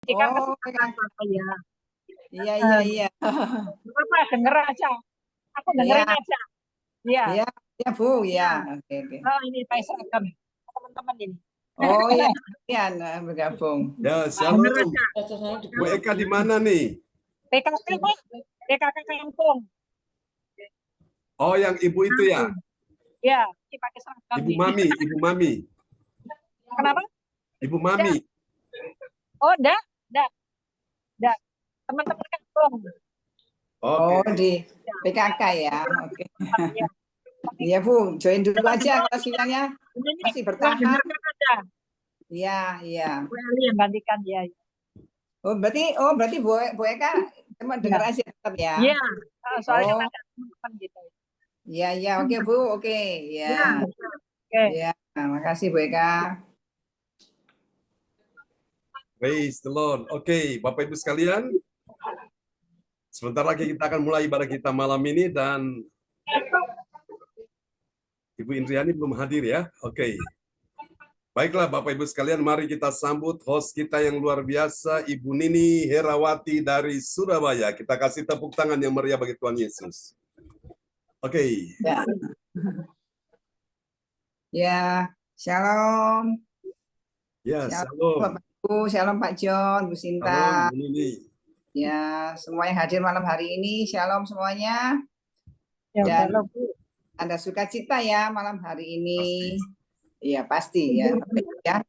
Kan Oh, ya. Iya. Apa denger aja. Aku dengerin aja. Iya. Iya, Bu, ya. Oke. Oh, ini Pak Seragam. Teman-teman ini. Oh ya, kalian bergabung. Ya, shalom. Bu Eka di mana nih? PKK, Pak. PKK kampung. Oh, yang ibu itu ya? Ya, pakai seragam. Ibu Mami. Kenapa? Ibu Mami. Oh, enggak. Teman-teman kampung. Oh, di PKK ya. Oke. Iya, Bu, join dulu aja kalau sinyalnya masih bertahan. Iya. Bu Eli yang gantikan ya. Oh, berarti Bu Eka cuma dengar aja tetap ya. Iya, soalnya ada teman-teman gitu. Iya, oke Bu, oke. Ya. Ya, makasih Bu Eka. Praise the Lord. Oke, Bapak Ibu sekalian, sebentar lagi kita akan mulai ibadah kita malam ini dan Ibu Indriani belum hadir ya. Oke. Baiklah Bapak Ibu sekalian, mari kita sambut host kita yang luar biasa, Ibu Nini Herawati dari Surabaya. Kita kasih tepuk tangan yang meriah bagi Tuhan Yesus. Oke. Ya, shalom. Ya, shalom. Bapak Ibu, shalom Pak John, Bu Sinta. Shalom, Bu Nini. Ya, semua yang hadir malam hari ini, shalom semuanya. Dan ada sukacita ya malam hari ini. Iya pasti ya.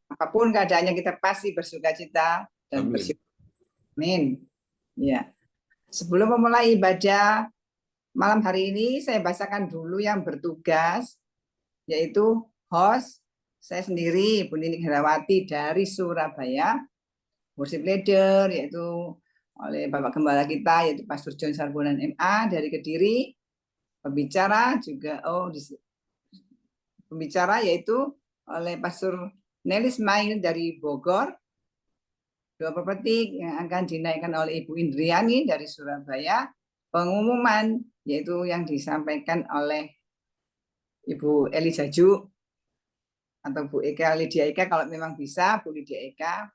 Apapun keadaannya kita pasti bersukacita dan bersyukur. Amin. Ya. Sebelum memulai ibadah malam hari ini, saya bacakan dulu yang bertugas, yaitu host saya sendiri, Bu Nini Herawati dari Surabaya, worship leader, yaitu oleh Bapak Gembala kita, yaitu Pastor John Sarbonan MA dari Kediri, pembicara juga, pembicara yaitu oleh Pastor Nelly Ismail dari Bogor, doa pepetik yang akan dinaikkan oleh Ibu Indriani dari Surabaya, pengumuman yaitu yang disampaikan oleh Ibu Eli Jaju atau Bu Eka Lydia Eka kalau memang bisa, Bu Lydia Eka.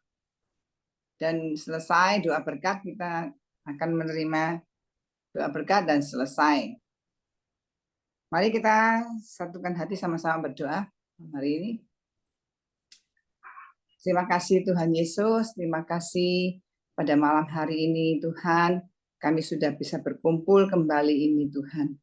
Dan selesai doa berkat, kita akan menerima doa berkat dan selesai. Mari kita satukan hati sama-sama berdoa hari ini. Terima kasih Tuhan Yesus, terima kasih pada malam hari ini Tuhan, kami sudah bisa berkumpul kembali ini Tuhan.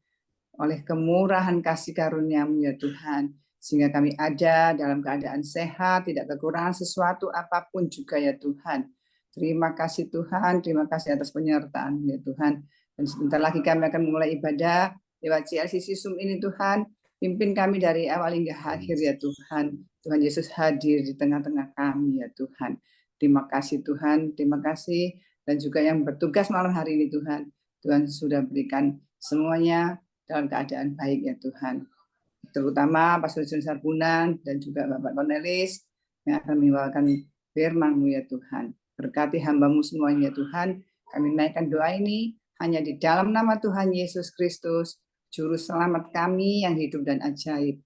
Oleh kemurahan kasih karunia-Mu ya Tuhan, sehingga kami ada dalam keadaan sehat, tidak kekurangan sesuatu apapun juga ya Tuhan. Terima kasih Tuhan, terima kasih atas penyertaan ya Tuhan. Dan sebentar lagi kami akan memulai ibadah lewat CLCC Zoom ini Tuhan. Pimpin kami dari awal hingga akhir ya Tuhan. Tuhan Yesus hadir di tengah-tengah kami ya Tuhan. Terima kasih Tuhan, terima kasih. Dan juga yang bertugas malam hari ini Tuhan. Tuhan sudah berikan semuanya dalam keadaan baik ya Tuhan. Terutama Pastor John Sarbunan dan juga Bapak Cornelis yang akan membawakan firman-Mu ya Tuhan. Berkati hamba-Mu semuanya ya Tuhan. Kami naikkan doa ini hanya di dalam nama Tuhan Yesus Kristus, Juru Selamat kami yang hidup dan ajaib.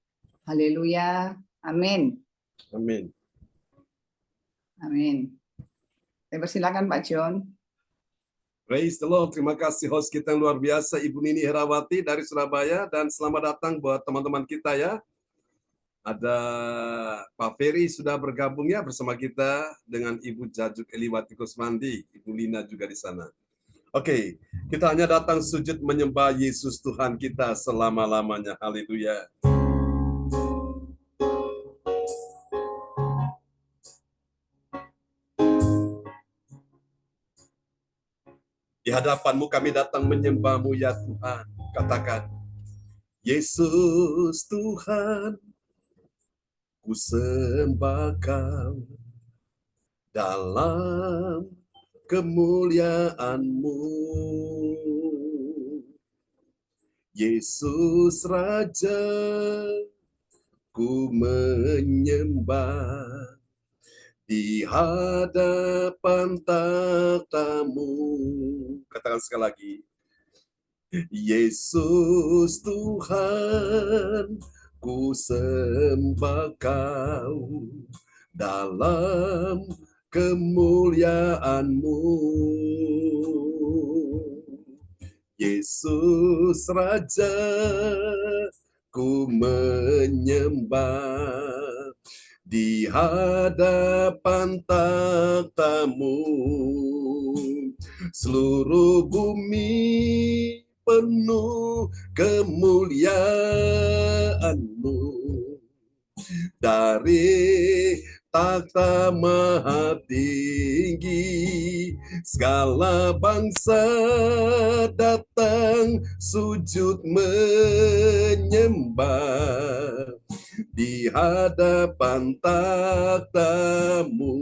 Haleluya. Amin. Amin. Amin. Saya persilakan Pak John. Praise the Lord. Terima kasih host kita yang luar biasa, Ibu Nini Herawati dari Surabaya. Dan selamat datang buat teman-teman kita ya. Ada Pak Ferry sudah bergabung ya bersama kita dengan Ibu Jajuk Eliwati Kusmandi, Ibu Lina juga di sana. Oke, kita hanya datang sujud menyembah Yesus Tuhan kita selama-lamanya. Haleluya. Di hadapan-Mu kami datang menyembah-Mu ya Tuhan. Katakan, Yesus Tuhan, ku sembah Kau dalam kemuliaan-Mu. Yesus Raja, ku menyembah di hadapan takhta-Mu. Katakan sekali lagi. Yesus Tuhan, ku sembah Kau dalam kemuliaan-Mu. Yesus Raja, ku menyembah di hadapan takhta-Mu. Seluruh bumi penuh kemuliaan-Mu. Dari takhta maha tinggi, segala bangsa datang sujud menyembah di hadapan takhta-Mu.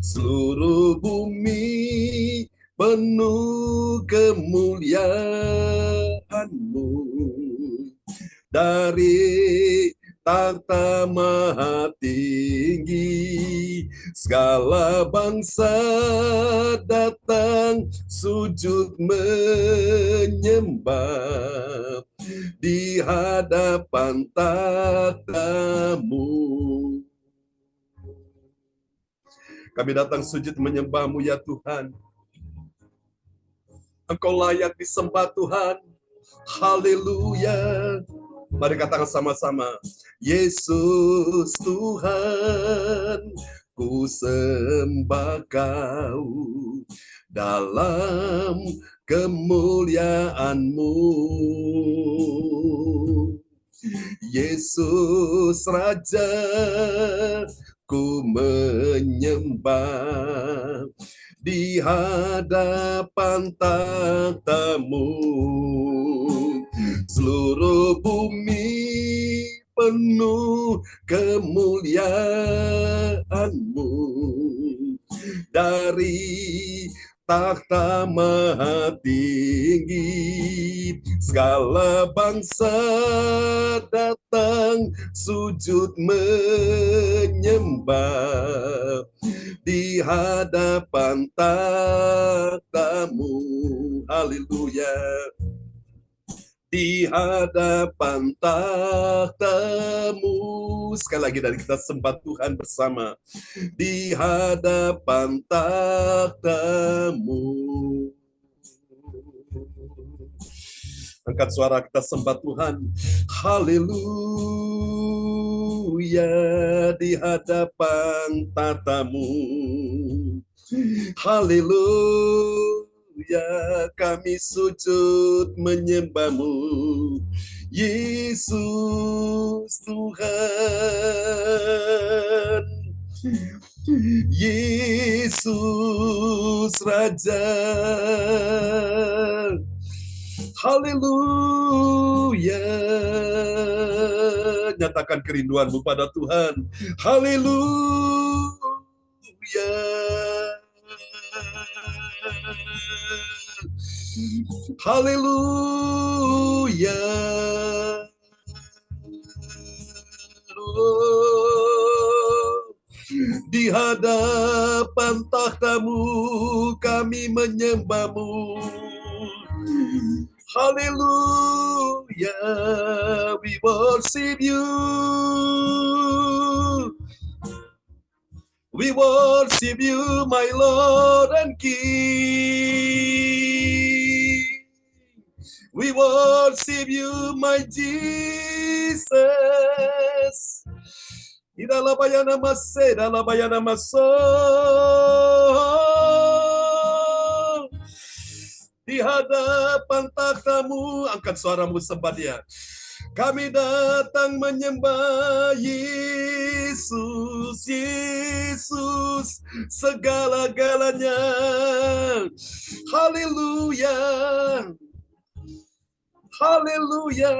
Seluruh bumi penuh kemuliaan-Mu. Dari takhta maha tinggi, segala bangsa datang sujud menyembah di hadapan takhta-Mu. Kami datang sujud menyembah-Mu ya Tuhan. Engkau layak disembah Tuhan. Haleluya. Mari katakan sama-sama. Yesus Tuhan, ku sembah Kau dalam kemuliaan-Mu. Yesus Raja, ku menyembah di hadapan takhta-Mu. Seluruh bumi penuh kemuliaan-Mu. Dari takhta maha tinggi, segala bangsa datang sujud menyembah di hadapan takhta-Mu. Haleluya. Di hadapan takhta-Mu. Sekali lagi dari kita sembah Tuhan bersama. Di hadapan takhta-Mu. Angkat suara kita sembah Tuhan. Haleluya. Di hadapan takhta-Mu. Haleluya. Ya, kami sujud menyembah-Mu, Yesus Tuhan, Yesus Raja. Haleluya. Nyatakan kerinduan-Mu pada Tuhan. Haleluya. Haleluya. Di hadapan takhta-Mu kami menyembah-Mu. Haleluya. We worship You. We worship You, my Lord and King. We worship You, my Jesus. Idalabayana mase, idalabayana maso. Di hadapan takhta-Mu, angkat suaramu sembah Dia. Kami datang menyembah Yesus, Yesus, segala-galanya. Haleluya, haleluya.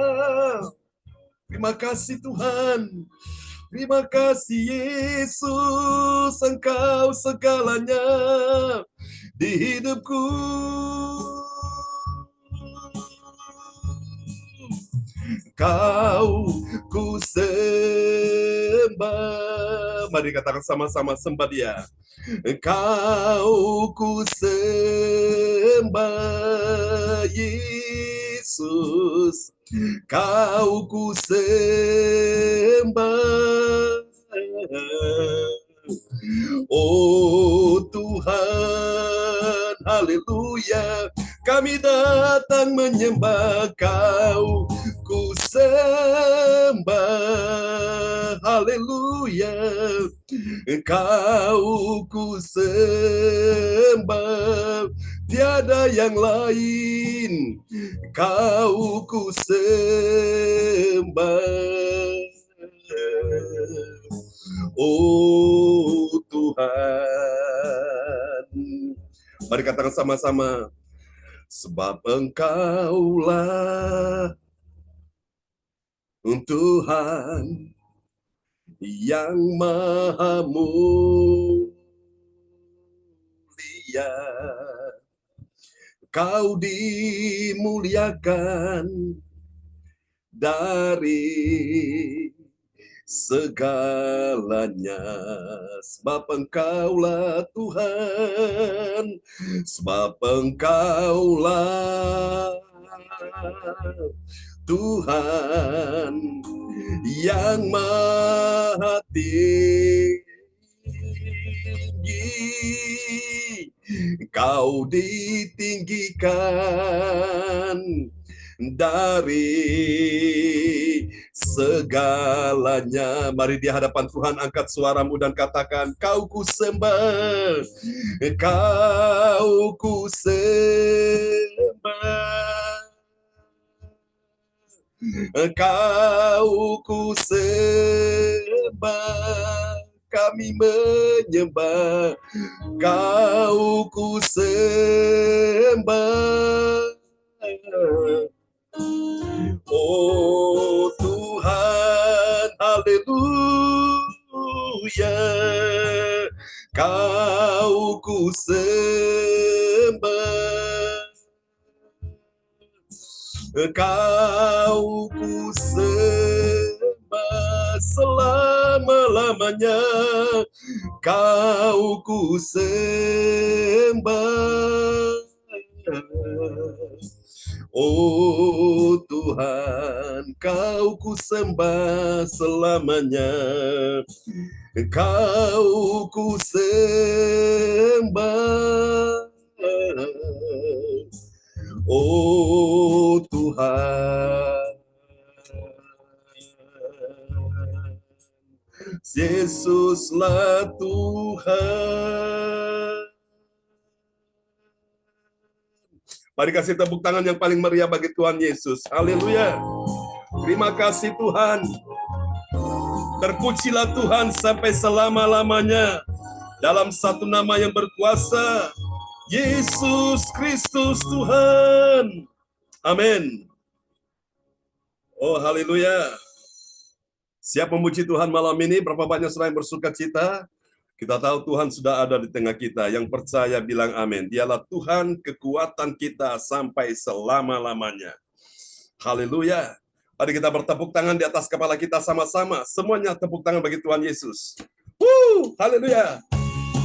Terima kasih Tuhan. Terima kasih Yesus, Engkau segalanya di hidupku. Kau ku sembah. Mari katakan sama-sama, sembah Dia. Kau ku sembah Yesus. Kau ku sembah. Oh Tuhan, haleluya, kami datang menyembah Kau, ku sembah, haleluya, Engkau ku sembah, tiada yang lain, Kau ku sembah. Oh Tuhan, mari katakan sama-sama, sebab Engkaulah Tuhan yang maha mulia, Kau dimuliakan dari segalanya, sebab Engkaulah Tuhan, sebab Engkaulah Tuhan yang maha tinggi, Kau ditinggikan dari segalanya. Mari di hadapan Tuhan angkat suaramu dan katakan, Kau ku sembah, Kau ku sembah, Kau ku sembah, kami menyembah, Kau ku sembah. Oh Tuhan, haleluya, Kau ku sembah, Kau ku sembah selama-lamanya, Kau ku sembah. Oh Tuhan, Kau ku sembah selamanya, Kau ku sembah. Oh Tuhan, Yesuslah Tuhan. Mari kasih tepuk tangan yang paling meriah bagi Tuhan Yesus. Haleluya. Terima kasih Tuhan. Terpujilah Tuhan sampai selama-lamanya. Dalam satu nama yang berkuasa, Yesus Kristus Tuhan. Amin. Oh haleluya. Siap memuji Tuhan malam ini. Berapa banyak saudara yang bersuka cita? Kita tahu Tuhan sudah ada di tengah kita. Yang percaya bilang amin. Dialah Tuhan kekuatan kita sampai selama-lamanya. Haleluya. Mari kita bertepuk tangan di atas kepala kita sama-sama. Semuanya tepuk tangan bagi Tuhan Yesus. Haleluya.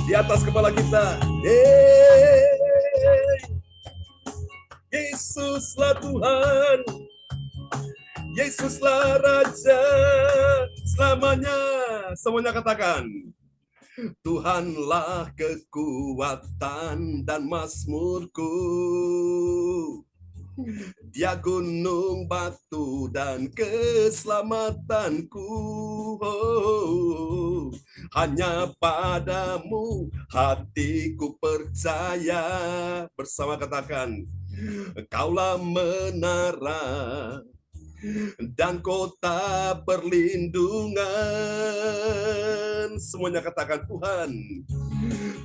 Di atas kepala kita. Yesuslah Tuhan. Yesuslah Raja selamanya. Semuanya katakan. Tuhanlah kekuatan dan mazmurku, Dia gunung batu dan keselamatanku. Hanya padamu hatiku percaya. Bersama katakan, Kaulah menara dan kota perlindungan. Semuanya katakan,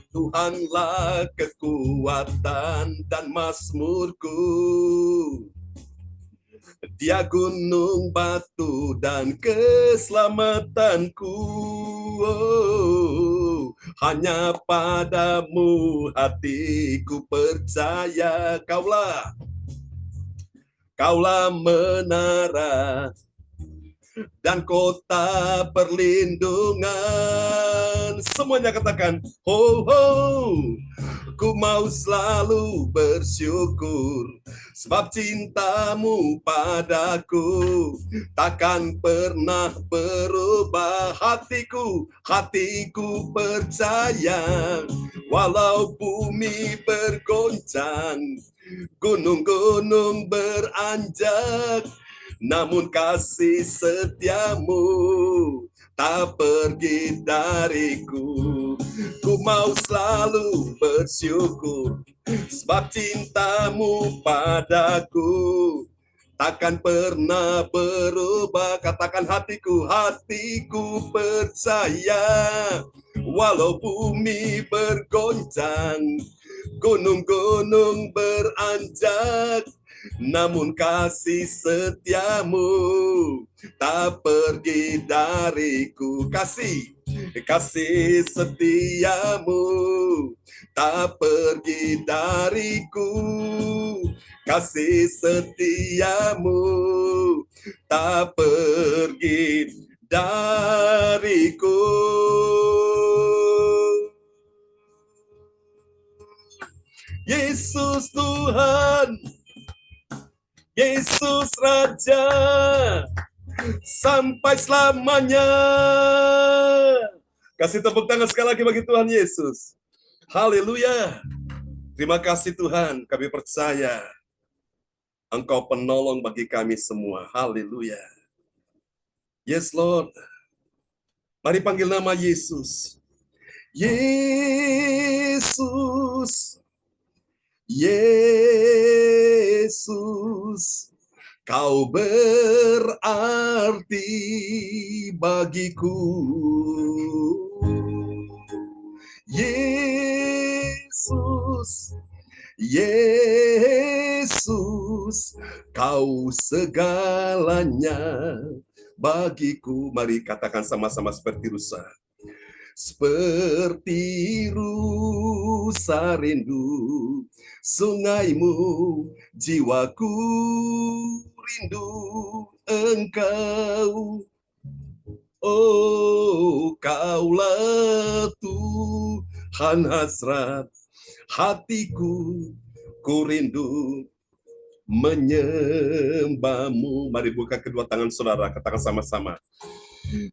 Tuhanlah kekuatan dan mazmurku, Dia gunung batu dan keselamatanku. Hanya padamu hatiku percaya. Kaulah menara dan kota perlindungan. Semuanya katakan, ku mau selalu bersyukur Sebab cintamu padaku takkan pernah berubah. Hatiku percaya, walau bumi bergoncang, gunung-gunung beranjak, namun kasih setiamu tak pergi dariku. Ku mau selalu bersyukur, sebab cintamu padaku takkan pernah berubah. Katakan hatiku percaya, walau bumi bergoncang, gunung-gunung beranjak, namun kasih setiamu tak pergi dariku. Kasih setiamu tak pergi dariku. Kasih setiamu tak pergi dariku. Yesus Tuhan, Yesus Raja, sampai selamanya. Kasih tepuk tangan sekali lagi bagi Tuhan Yesus. Haleluya. Terima kasih Tuhan, kami percaya Engkau penolong bagi kami semua. Haleluya. Yes Lord. Mari panggil nama Yesus. Yesus. Yesus. Kau berarti bagiku. Yesus, Yesus, kau segalanya bagiku. Mari katakan sama-sama seperti rusa. Seperti rusa rindu sungaimu, jiwaku rindu engkau. Oh, kaulah Tuhan hasrat hatiku, ku rindu menyembahmu. Mari buka kedua tangan saudara, katakan sama-sama.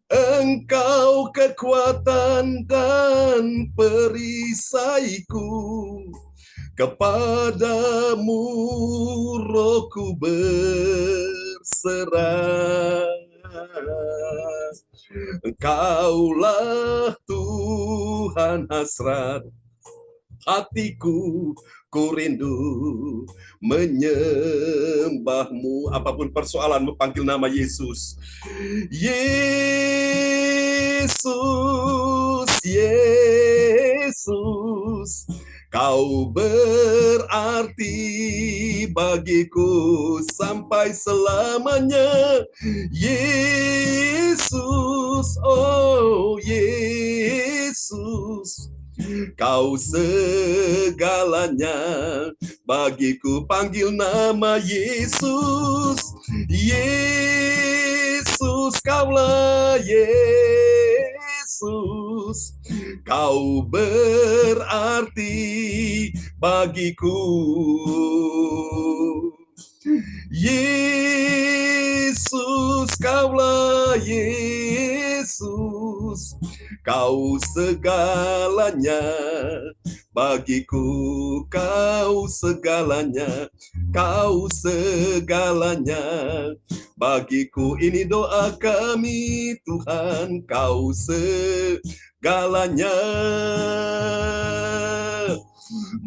Engkau kekuatan dan perisaiku, kepadamu rohku berserah. Engkaulah Tuhan hasrat hatiku, ku rindu menyembahmu. Apapun persoalanmu, panggil nama Yesus. Yesus, Yesus, kau berarti bagiku sampai selamanya. Yesus, oh Yesus, kau segalanya bagiku. Panggil nama Yesus. Yesus, kaulah Yesus, kau berarti bagiku. Yesus, kaulah Yesus, kau segalanya bagiku. Kau segalanya, kau segalanya bagiku. Ini doa kami Tuhan, kau segalanya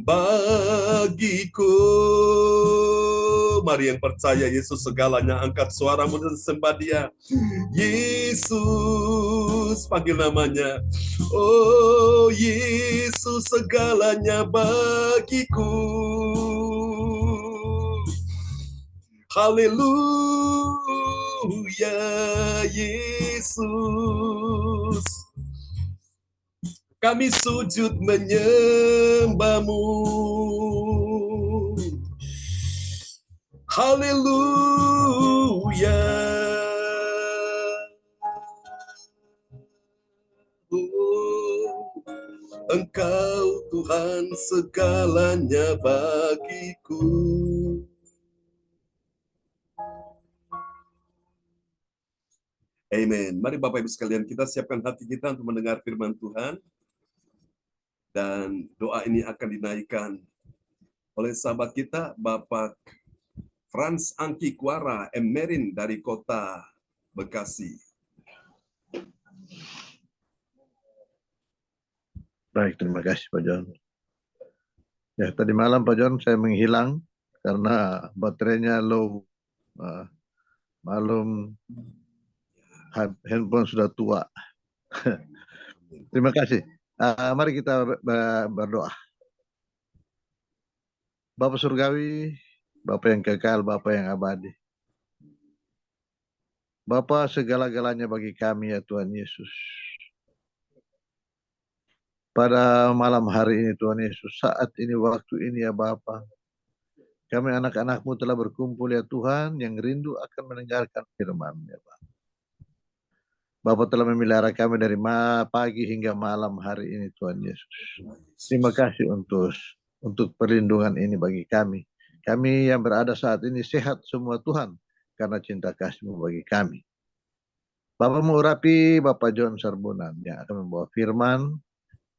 bagiku. Mari yang percaya Yesus segalanya, angkat suaramu dan sembah Dia. Yesus, panggil namanya. Oh Yesus, segalanya bagiku. Haleluya Yesus, kami sujud menyembahmu. Haleluya. Engkau Tuhan segalanya bagiku. Amin. Mari Bapak Ibu sekalian, kita siapkan hati kita untuk mendengar firman Tuhan. Dan doa ini akan dinaikkan oleh sahabat kita, Bapak Frans Angki Kuara Emerin dari kota Bekasi. Baik, terima kasih Pak John. Ya, tadi malam Pak John saya menghilang karena baterainya low. Malum handphone sudah tua. Terima kasih. Mari kita berdoa. Bapa Surgawi, Bapa yang kekal, Bapa yang abadi. Bapa segala-galanya bagi kami ya Tuhan Yesus. Pada malam hari ini Tuhan Yesus, saat ini, waktu ini ya Bapa, kami anak-anak-Mu telah berkumpul ya Tuhan yang rindu akan mendengarkan firman ya Bapa. Bapa telah memelihara kami dari pagi hingga malam hari ini Tuhan Yesus. Terima kasih untuk perlindungan ini bagi kami. Kami yang berada saat ini sehat semua Tuhan, karena cinta kasih-Mu bagi kami. Bapak mengurapi Bapak John Sarbunan yang akan membawa firman,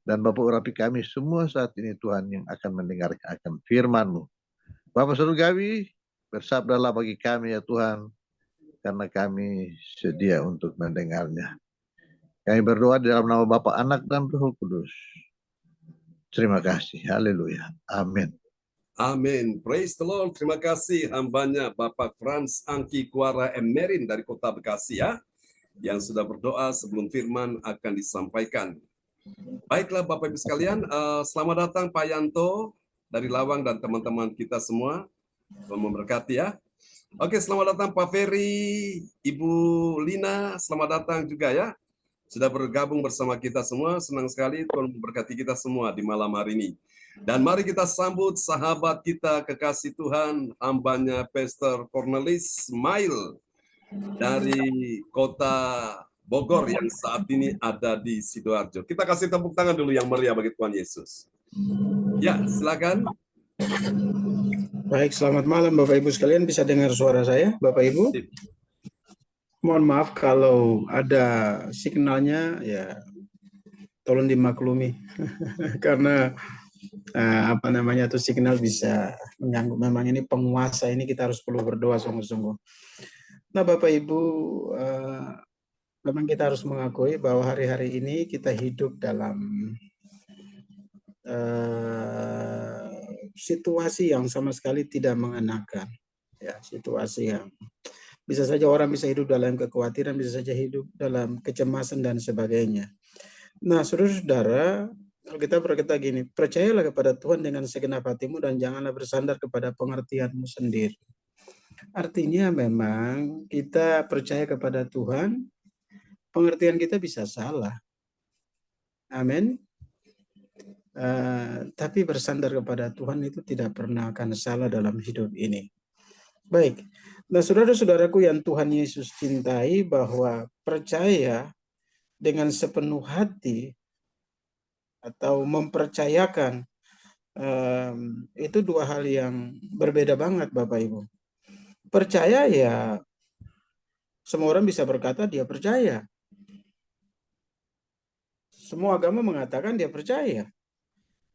dan Bapak urapi kami semua saat ini Tuhan yang akan mendengarkan akan firman-Mu. Bapak Surgawi, bersabdalah bagi kami ya Tuhan, karena kami sedia untuk mendengarnya. Kami berdoa di dalam nama Bapa, Anak, dan Roh Kudus. Terima kasih. Haleluya. Amin. Amin. Praise the Lord. Terima kasih hambanya Bapak Frans Angki Kuara Emerin dari kota Bekasi ya, yang sudah berdoa sebelum firman akan disampaikan. Baiklah Bapak Ibu sekalian, selamat datang Pak Yanto dari Lawang dan teman-teman kita semua. Tuhan memberkati ya. Oke, selamat datang Pak Ferry, Ibu Lina, selamat datang juga ya. Sudah bergabung bersama kita semua, senang sekali Tuhan memberkati kita semua di malam hari ini. Dan mari kita sambut sahabat kita kekasih Tuhan, hambanya Pastor Cornelis Mail dari kota Bogor yang saat ini ada di Sidoarjo. Kita kasih tepuk tangan dulu yang meriah bagi Tuhan Yesus. Ya, silakan. Baik, selamat malam Bapak Ibu sekalian. Bisa dengar suara saya, Bapak Ibu? Mohon maaf kalau ada signalnya, ya tolong dimaklumi. Karena itu signal bisa mengganggu. Memang ini penguasa ini kita harus perlu berdoa sungguh-sungguh. Nah Bapak Ibu, memang kita harus mengakui bahwa hari-hari ini kita hidup dalam situasi yang sama sekali tidak mengenakan, ya, situasi yang bisa saja orang bisa hidup dalam kekhawatiran, bisa saja hidup dalam kecemasan dan sebagainya. Nah, saudara-saudara, kita berkata gini, percayalah kepada Tuhan dengan segenap hatimu dan janganlah bersandar kepada pengertianmu sendiri. Artinya memang kita percaya kepada Tuhan, pengertian kita bisa salah. Amin. Tapi bersandar kepada Tuhan itu tidak pernah akan salah dalam hidup ini. Baik, nah saudara-saudaraku yang Tuhan Yesus cintai, bahwa percaya dengan sepenuh hati atau mempercayakan itu dua hal yang berbeda banget Bapak Ibu. Percaya ya semua orang bisa berkata dia percaya. Semua agama mengatakan dia percaya.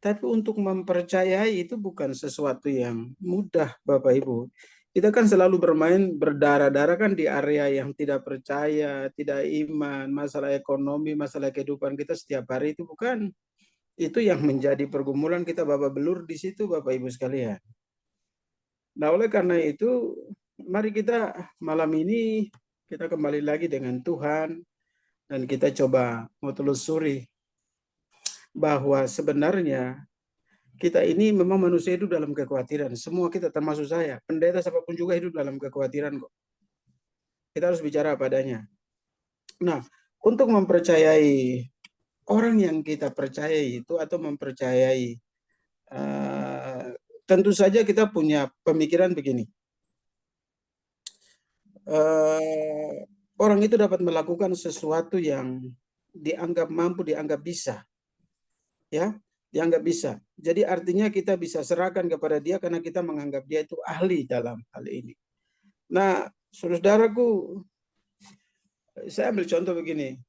Tapi untuk mempercayai itu bukan sesuatu yang mudah Bapak Ibu. Kita kan selalu bermain berdarah-darah kan di area yang tidak percaya, tidak iman, masalah ekonomi, masalah kehidupan kita setiap hari itu bukan. Itu yang menjadi pergumulan kita babak belur di situ Bapak Ibu sekalian. Nah oleh karena itu mari kita malam ini kita kembali lagi dengan Tuhan dan kita coba mau telusuri bahwa sebenarnya kita ini memang manusia hidup dalam kekhawatiran. Semua kita termasuk saya. Pendeta siapapun juga hidup dalam kekhawatiran kok. Kita harus bicara padanya. Nah, untuk mempercayai orang yang kita percayai itu atau mempercayai, tentu saja kita punya pemikiran begini. Orang itu dapat melakukan sesuatu yang dianggap mampu, dianggap bisa. Ya, dianggap bisa. Jadi artinya kita bisa serahkan kepada dia karena kita menganggap dia itu ahli dalam hal ini. Nah, saudaraku, Saya ambil contoh begini.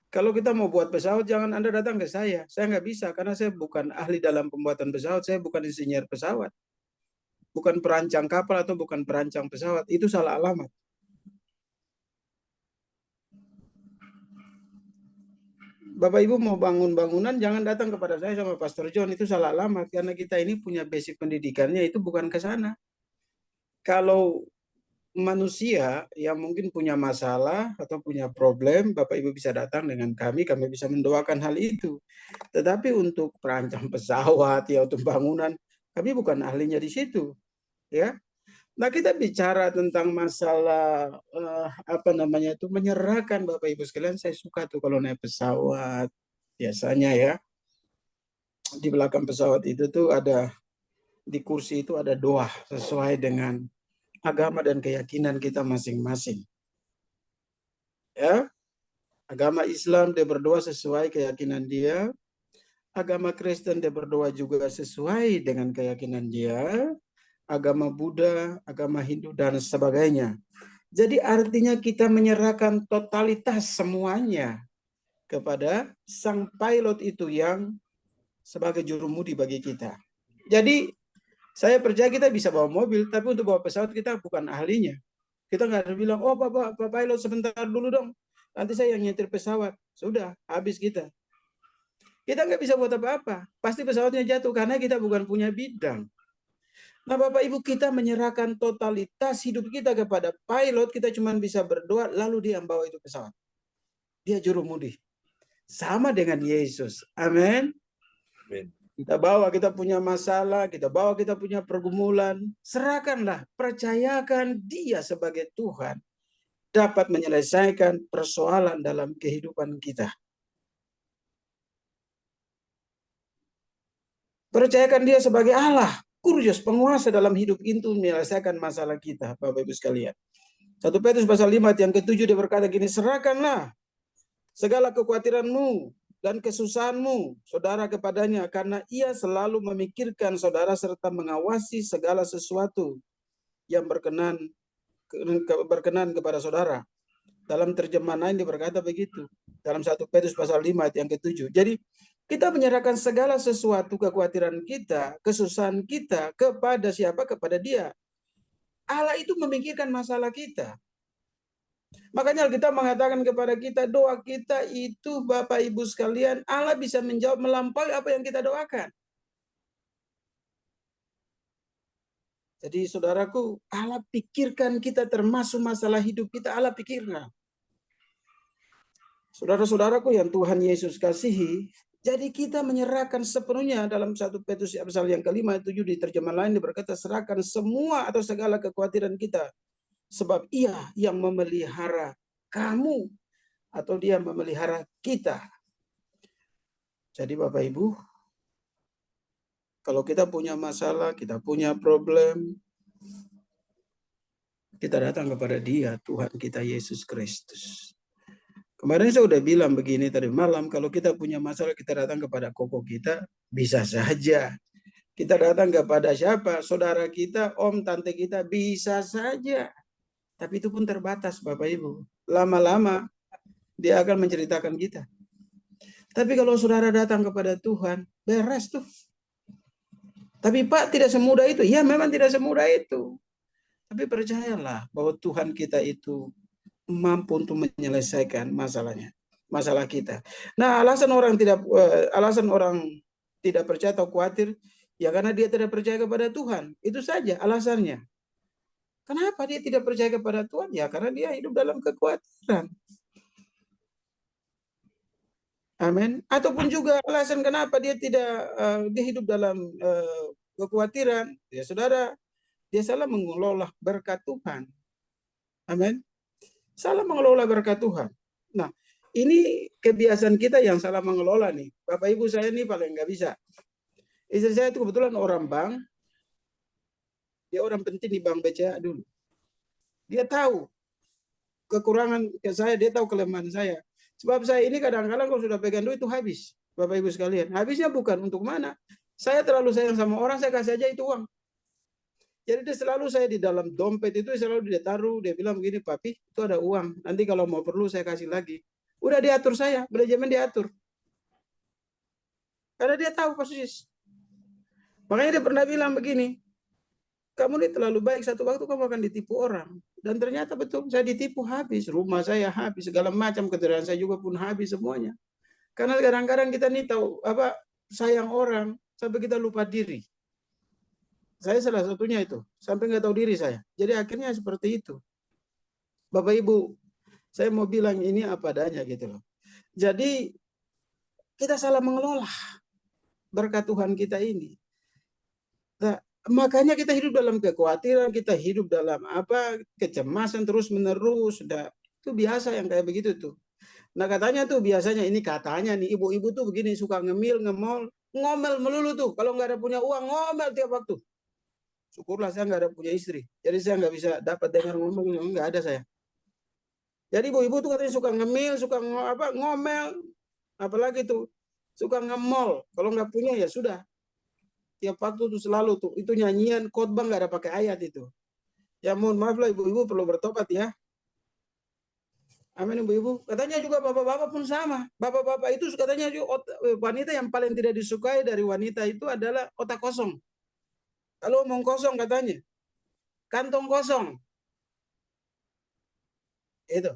Kalau kita mau buat pesawat, jangan Anda datang ke saya. Saya nggak bisa, karena saya bukan ahli dalam pembuatan pesawat. Saya bukan insinyur pesawat. Bukan perancang kapal atau bukan perancang pesawat. Itu salah alamat. Bapak Ibu mau bangun bangunan, jangan datang kepada saya sama Pastor John. Itu salah alamat. Karena kita ini punya basic pendidikannya, itu bukan ke sana. Kalau manusia yang mungkin punya masalah atau punya problem, Bapak Ibu bisa datang dengan kami bisa mendoakan hal itu. Tetapi untuk perancang pesawat, ya untuk bangunan, kami bukan ahlinya di situ, ya. Nah, kita bicara tentang masalah menyerahkan, Bapak Ibu sekalian. Saya suka tuh kalau naik pesawat, biasanya ya di belakang pesawat itu tuh ada, di kursi itu ada doa sesuai dengan agama dan keyakinan kita masing-masing. Ya, agama Islam dia berdoa sesuai keyakinan dia, agama Kristen dia berdoa juga sesuai dengan keyakinan dia, agama Buddha, agama Hindu dan sebagainya. Jadi artinya kita menyerahkan totalitas semuanya kepada sang pilot itu yang sebagai jurumudi bagi kita. Jadi saya percaya kita bisa bawa mobil, tapi untuk bawa pesawat kita bukan ahlinya. Kita nggak harus bilang, oh Pak pilot sebentar dulu dong, nanti saya yang nyetir pesawat. Sudah, habis kita. Kita nggak bisa buat apa-apa. Pasti pesawatnya jatuh karena kita bukan punya bidang. Nah Bapak Ibu, kita menyerahkan totalitas hidup kita kepada pilot, kita cuma bisa berdoa, lalu dia yang bawa itu pesawat. Dia jurumudi. Sama dengan Yesus. Amin. Amin. Kita bawa kita punya masalah, kita bawa kita punya pergumulan, serahkanlah, percayakan dia sebagai Tuhan dapat menyelesaikan persoalan dalam kehidupan kita. Percayakan dia sebagai Allah, Kurjus, penguasa dalam hidup itu menyelesaikan masalah kita, Bapak Ibu sekalian. 1 Petrus pasal 5 yang ke-7 dia berkata gini, serahkanlah segala kekhawatiranmu dan kesusahanmu, saudara, kepadanya, karena ia selalu memikirkan saudara serta mengawasi segala sesuatu yang berkenan kepada saudara. Dalam terjemahan lain dia berkata begitu. Dalam 1 Petrus pasal 5 yang ke-7. Jadi kita menyerahkan segala sesuatu, kekhawatiran kita, kesusahan kita kepada siapa? Kepada dia. Allah itu memikirkan masalah kita. Makanya Alkitab mengatakan kepada kita, doa kita itu Bapak Ibu sekalian, Allah bisa menjawab melampaui apa yang kita doakan. Jadi saudaraku, Allah pikirkan kita termasuk masalah hidup kita, Allah pikirkan. Saudara-saudaraku yang Tuhan Yesus kasihi, jadi kita menyerahkan sepenuhnya dalam 1 Petrus pasal yang ke-5, 7 di terjemahan lain berkata, serahkan semua atau segala kekhawatiran kita. Sebab ia yang memelihara kamu atau dia memelihara kita. Jadi Bapak Ibu, kalau kita punya masalah, kita punya problem, kita datang kepada dia, Tuhan kita Yesus Kristus. Kemarin saya udah bilang begini tadi malam, kalau kita punya masalah, kita datang kepada koko kita, bisa saja. Kita datang kepada siapa? Saudara kita, om, tante kita, bisa saja. Tapi itu pun terbatas Bapak Ibu. Lama-lama dia akan menceritakan kita. Tapi kalau saudara datang kepada Tuhan, beres tuh. Tapi Pak, tidak semudah itu. Ya memang tidak semudah itu. Tapi percayalah bahwa Tuhan kita itu mampu untuk menyelesaikan masalahnya. Masalah kita. Nah, alasan orang tidak percaya atau khawatir, ya karena dia tidak percaya kepada Tuhan. Itu saja alasannya. Kenapa dia tidak percaya kepada Tuhan? Ya karena dia hidup dalam kekhawatiran. Amin. Ataupun juga alasan kenapa dia tidak dia hidup dalam kekhawatiran. Ya saudara, dia salah mengelola berkat Tuhan. Amin. Salah mengelola berkat Tuhan. Nah, ini kebiasaan kita yang salah mengelola nih. Bapak Ibu saya nih paling nggak bisa. Istri saya itu kebetulan orang bank. Dia orang penting di Bank BCA dulu. Dia tahu kekurangan ke saya, dia tahu kelemahan saya. Sebab saya ini kadang-kadang kalau sudah pegang duit itu habis. Bapak Ibu sekalian. Habisnya bukan untuk mana. Saya terlalu sayang sama orang, saya kasih aja itu uang. Jadi dia selalu saya di dalam dompet itu selalu dia taruh, dia bilang begini, papi itu ada uang, nanti kalau mau perlu saya kasih lagi. Udah diatur saya, manajemen diatur. Karena dia tahu persis. Makanya dia pernah bilang begini, kamu ini terlalu baik, satu waktu kamu akan ditipu orang. Dan ternyata betul, saya ditipu habis, rumah saya habis, segala macam, kendaraan saya juga pun habis semuanya. Karena kadang-kadang kita nih tahu sayang orang sampai kita lupa diri. Saya salah satunya itu, sampai nggak tahu diri saya. Jadi akhirnya seperti itu. Bapak Ibu, saya mau bilang ini apa adanya gitu loh. Jadi kita salah mengelola berkat Tuhan kita ini. Nah, makanya kita hidup dalam kekhawatiran, kita hidup dalam kecemasan terus menerus. Itu biasa yang kayak begitu tuh. Nah katanya tuh biasanya ini katanya nih ibu-ibu tuh begini suka ngemil, ngemol, ngomel melulu tuh. Kalau nggak ada punya uang ngomel tiap waktu. Syukurlah saya nggak ada punya istri. Jadi saya nggak bisa dapat dengar ngomel, nggak ada saya. Jadi ibu-ibu tuh katanya suka ngemil, suka ngomel, apalagi tuh suka ngemol. Kalau nggak punya ya sudah. Tiap waktu tuh selalu tuh itu nyanyian khotbah nggak ada pakai ayat itu. Ya mohon maaf lah ibu-ibu perlu bertobat ya. Amin ibu-ibu. Katanya juga bapak-bapak pun sama. Bapak-bapak itu katanya juga wanita yang paling tidak disukai dari wanita itu adalah otak kosong. Kalau omong kosong katanya. Kantong kosong. Itu.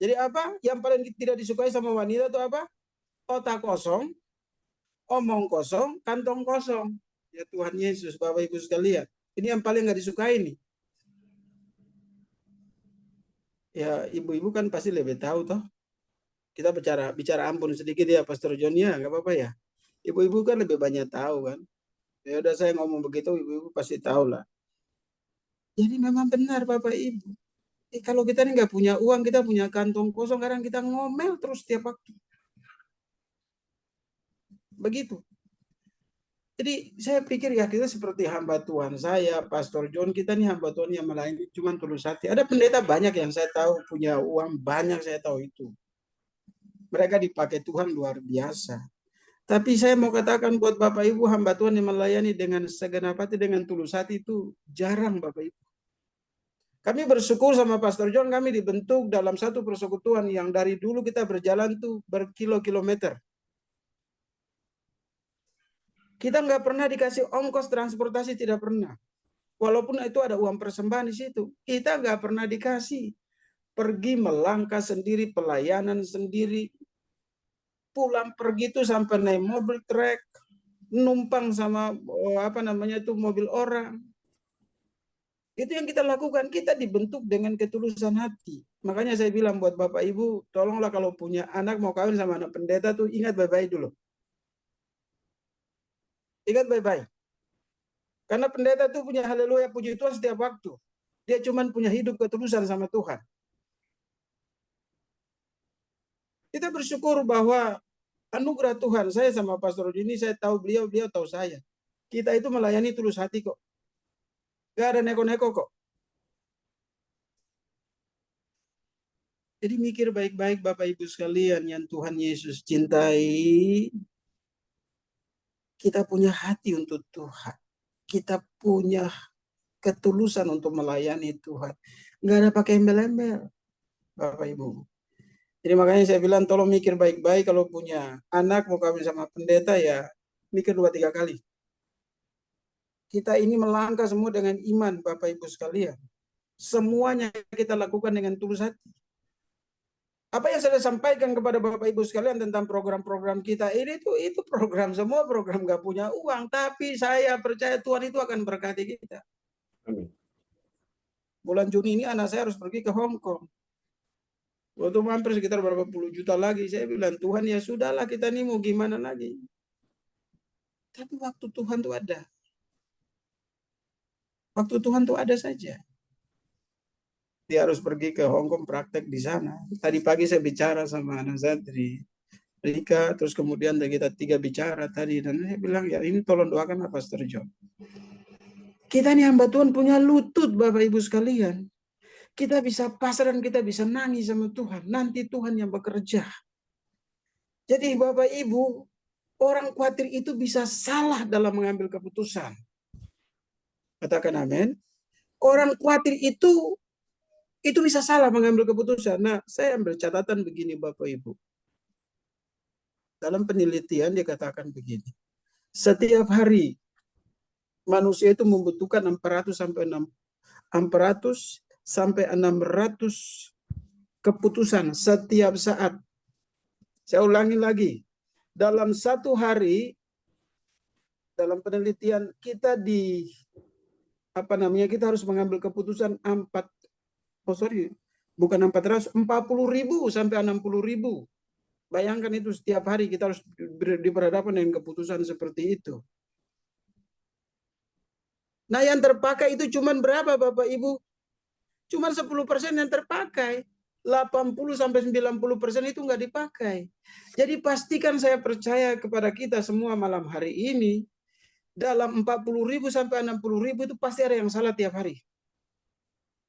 Jadi apa? Yang paling tidak disukai sama wanita itu apa? Otak kosong, omong kosong, kantong kosong. Ya Tuhan Yesus, Bapak Ibu sekalian. Ini yang paling nggak disukai nih. Ya ibu-ibu kan pasti lebih tahu toh. Kita bicara ampun sedikit ya Pastor John ya, nggak apa-apa ya. Ibu-ibu kan lebih banyak tahu kan. Ya udah saya ngomong begitu, ibu-ibu pasti tahu lah. Jadi memang benar Bapak Ibu. Kalau kita ini nggak punya uang, kita punya kantong kosong, kadang kita ngomel terus tiap waktu. Begitu. Jadi saya pikir ya kita seperti hamba Tuhan saya, Pastor John, kita nih hamba Tuhan yang melayani cuma tulus hati. Ada pendeta banyak yang saya tahu punya uang, banyak saya tahu itu. Mereka dipakai Tuhan luar biasa. Tapi saya mau katakan buat Bapak Ibu hamba Tuhan yang melayani dengan segenap hati, dengan tulus hati itu jarang Bapak Ibu. Kami bersyukur sama Pastor John, kami dibentuk dalam satu persekutuan yang dari dulu kita berjalan tuh berkilo-kilometer. Kita nggak pernah dikasih ongkos transportasi, tidak pernah. Walaupun itu ada uang persembahan di situ, kita nggak pernah dikasih. Pergi melangkah sendiri, pelayanan sendiri. Pulang pergi tuh sampai naik mobil trek, numpang sama mobil orang. Itu yang kita lakukan, kita dibentuk dengan ketulusan hati. Makanya saya bilang buat Bapak Ibu, tolonglah kalau punya anak mau kawin sama anak pendeta tuh ingat baik-baik dulu. Ingat baik-baik. Karena pendeta tuh punya haleluya puji Tuhan setiap waktu. Dia cuma punya hidup ketulusan sama Tuhan. Kita bersyukur bahwa anugerah Tuhan, saya sama Pastor ini saya tahu beliau tahu saya. Kita itu melayani tulus hati kok. Gak ada neko-neko kok. Jadi mikir baik-baik Bapak Ibu sekalian yang Tuhan Yesus cintai. Kita punya hati untuk Tuhan. Kita punya ketulusan untuk melayani Tuhan. Nggak ada pakai embel-embel, Bapak Ibu. Jadi makanya saya bilang tolong mikir baik-baik kalau punya anak mau kawin sama pendeta ya mikir 2-3 kali. Kita ini melangkah semua dengan iman Bapak Ibu sekalian. Semuanya kita lakukan dengan tulus hati. Apa yang saya sampaikan kepada Bapak Ibu sekalian tentang program-program kita ini itu program semua program nggak punya uang, tapi saya percaya Tuhan itu akan berkati kita. Amin. Bulan Juni ini anak saya harus pergi ke Hong Kong. Waktu hampir sekitar berapa puluh juta lagi, saya bilang Tuhan ya sudahlah kita ini mau gimana lagi. Tapi waktu Tuhan tuh ada. Waktu Tuhan tuh ada saja. Dia harus pergi ke Hong Kong praktek di sana. Tadi pagi saya bicara sama anak saya dari Rika, terus kemudian kita 3 bicara tadi, dan saya bilang ya ini tolong doakan Pastor John. Kita nih hamba Tuhan punya lutut Bapak Ibu sekalian. Kita bisa pasrah dan kita bisa nangis sama Tuhan. Nanti Tuhan yang bekerja. Jadi Bapak Ibu, orang khawatir itu bisa salah dalam mengambil keputusan. Katakan amin. Orang khawatir itu bisa salah mengambil keputusan. Nah, saya ambil catatan begini Bapak Ibu. Dalam penelitian dikatakan begini. Setiap hari manusia itu membutuhkan 400 sampai 600 keputusan setiap saat. Saya ulangi lagi. Dalam satu hari, dalam penelitian kita kita harus mengambil keputusan 40.000 sampai 60.000. Bayangkan itu setiap hari kita harus diperhadapkan dengan keputusan seperti itu. Nah, yang terpakai itu cuma berapa Bapak Ibu? Cuma 10% yang terpakai. 80-90% itu nggak dipakai. Jadi pastikan, saya percaya kepada kita semua malam hari ini, dalam 40.000 sampai 60.000 itu pasti ada yang salah tiap hari.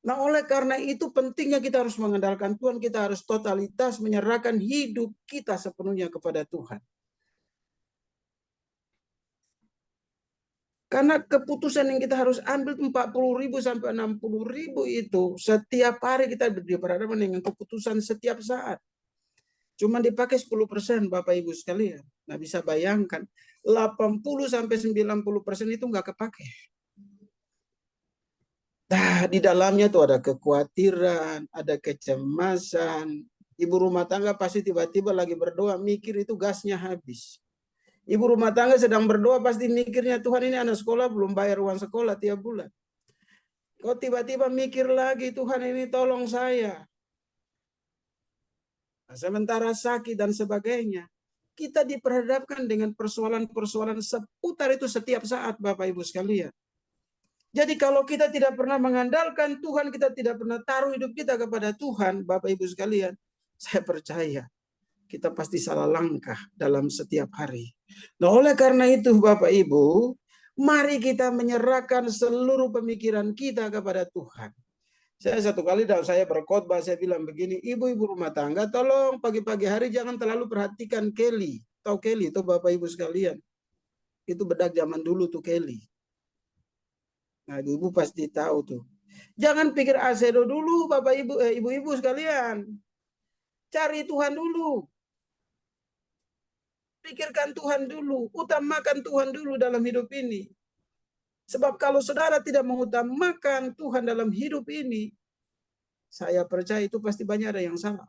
Nah, oleh karena itu pentingnya kita harus mengandalkan Tuhan, kita harus totalitas menyerahkan hidup kita sepenuhnya kepada Tuhan. Karena keputusan yang kita harus ambil 40.000 sampai 60.000 itu setiap hari kita berhadapan dengan keputusan setiap saat. Cuma dipakai 10% Bapak Ibu sekalian. Nah, bisa bayangkan 80 sampai 90% itu nggak kepake. Nah, di dalamnya tuh ada kekhawatiran, ada kecemasan. Ibu rumah tangga pasti tiba-tiba lagi berdoa, mikir itu gasnya habis. Ibu rumah tangga sedang berdoa pasti mikirnya, Tuhan ini anak sekolah belum bayar uang sekolah tiap bulan. Kok tiba-tiba mikir lagi, Tuhan ini tolong saya. Nah, sementara sakit dan sebagainya. Kita diperhadapkan dengan persoalan-persoalan seputar itu setiap saat Bapak Ibu sekalian. Jadi kalau kita tidak pernah mengandalkan Tuhan, kita tidak pernah taruh hidup kita kepada Tuhan, Bapak Ibu sekalian, saya percaya kita pasti salah langkah dalam setiap hari. Nah, oleh karena itu Bapak Ibu, mari kita menyerahkan seluruh pemikiran kita kepada Tuhan. Saya satu kali saya berkhotbah, saya bilang begini, ibu-ibu rumah tangga, tolong pagi-pagi hari jangan terlalu perhatikan Kelly. Tahu Kelly itu Bapak Ibu sekalian? Itu bedak zaman dulu tuh Kelly. Nah, ibu pasti tahu tuh. Jangan pikir asedo dulu Bapak Ibu, ibu-ibu sekalian. Cari Tuhan dulu. Pikirkan Tuhan dulu, utamakan Tuhan dulu dalam hidup ini. Sebab kalau saudara tidak mengutamakan Tuhan dalam hidup ini, saya percaya itu pasti banyak ada yang salah.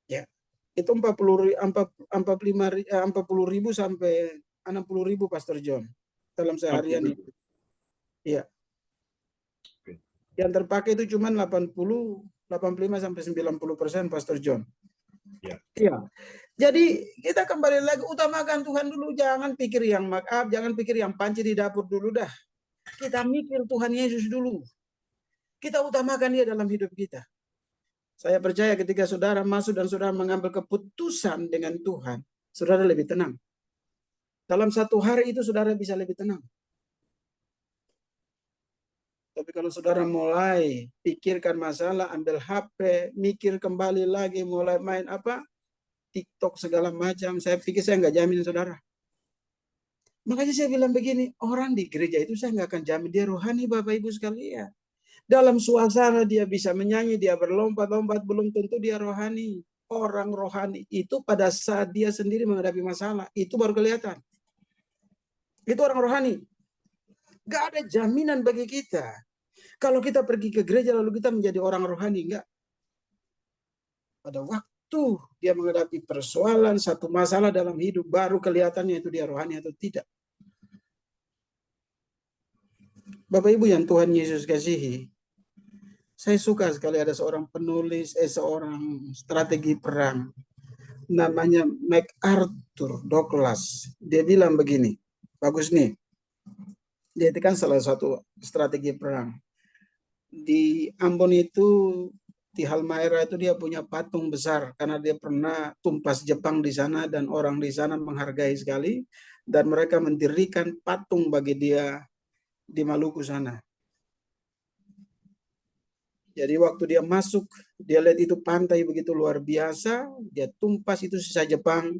Ya, itu 40.000 sampai 60.000 Pastor John dalam seharian itu. Iya. Yang terpakai itu cuma 85 sampai 90% Pastor John. Iya. Jadi kita kembali lagi, utamakan Tuhan dulu, jangan pikir yang jangan pikir yang panci di dapur dulu dah. Kita mikir Tuhan Yesus dulu. Kita utamakan Dia dalam hidup kita. Saya percaya ketika saudara masuk dan saudara mengambil keputusan dengan Tuhan, saudara lebih tenang. Dalam satu hari itu saudara bisa lebih tenang. Tapi kalau saudara mulai pikirkan masalah, ambil HP, mikir kembali lagi, mulai main TikTok segala macam, saya pikir saya nggak jamin saudara. Makanya saya bilang begini, orang di gereja itu saya nggak akan jamin dia rohani Bapak Ibu sekalian. Dalam suasana dia bisa menyanyi, dia berlompat-lompat, belum tentu dia rohani. Orang rohani itu pada saat dia sendiri menghadapi masalah, itu baru kelihatan. Itu orang rohani. Gak ada jaminan bagi kita. Kalau kita pergi ke gereja lalu kita menjadi orang rohani, enggak. Pada waktu dia menghadapi persoalan, satu masalah dalam hidup, baru kelihatannya itu dia rohani atau tidak. Bapak Ibu yang Tuhan Yesus kasihi, saya suka sekali ada seorang penulis, seorang strategi perang, namanya MacArthur Douglas. Dia bilang begini, bagus nih. Dia itu kan salah satu strategi perang. Di Ambon itu, di Halmahera itu dia punya patung besar karena dia pernah tumpas Jepang di sana dan orang di sana menghargai sekali dan mereka mendirikan patung bagi dia di Maluku sana. Jadi waktu dia masuk, dia lihat itu pantai begitu luar biasa, dia tumpas itu sisa Jepang.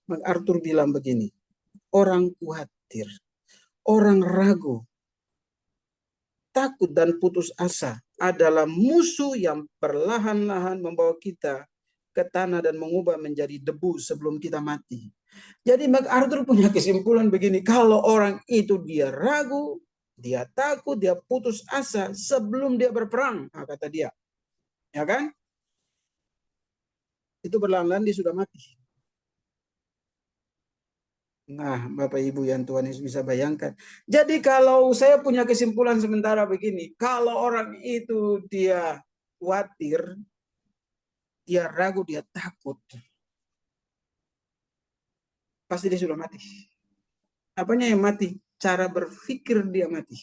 MacArthur bilang begini, orang khawatir, orang ragu, takut dan putus asa adalah musuh yang perlahan-lahan membawa kita ke tanah dan mengubah menjadi debu sebelum kita mati. Jadi MacArthur punya kesimpulan begini, kalau orang itu dia ragu, dia takut, dia putus asa sebelum dia berperang, kata dia. Ya kan? Itu perlahan-lahan dia sudah mati. Nah, Bapak Ibu yang Tuhan Yesus bisa bayangkan. Jadi kalau saya punya kesimpulan sementara begini, kalau orang itu dia khawatir, dia ragu, dia takut, pasti dia sudah mati. Apanya yang mati? Cara berpikir dia mati.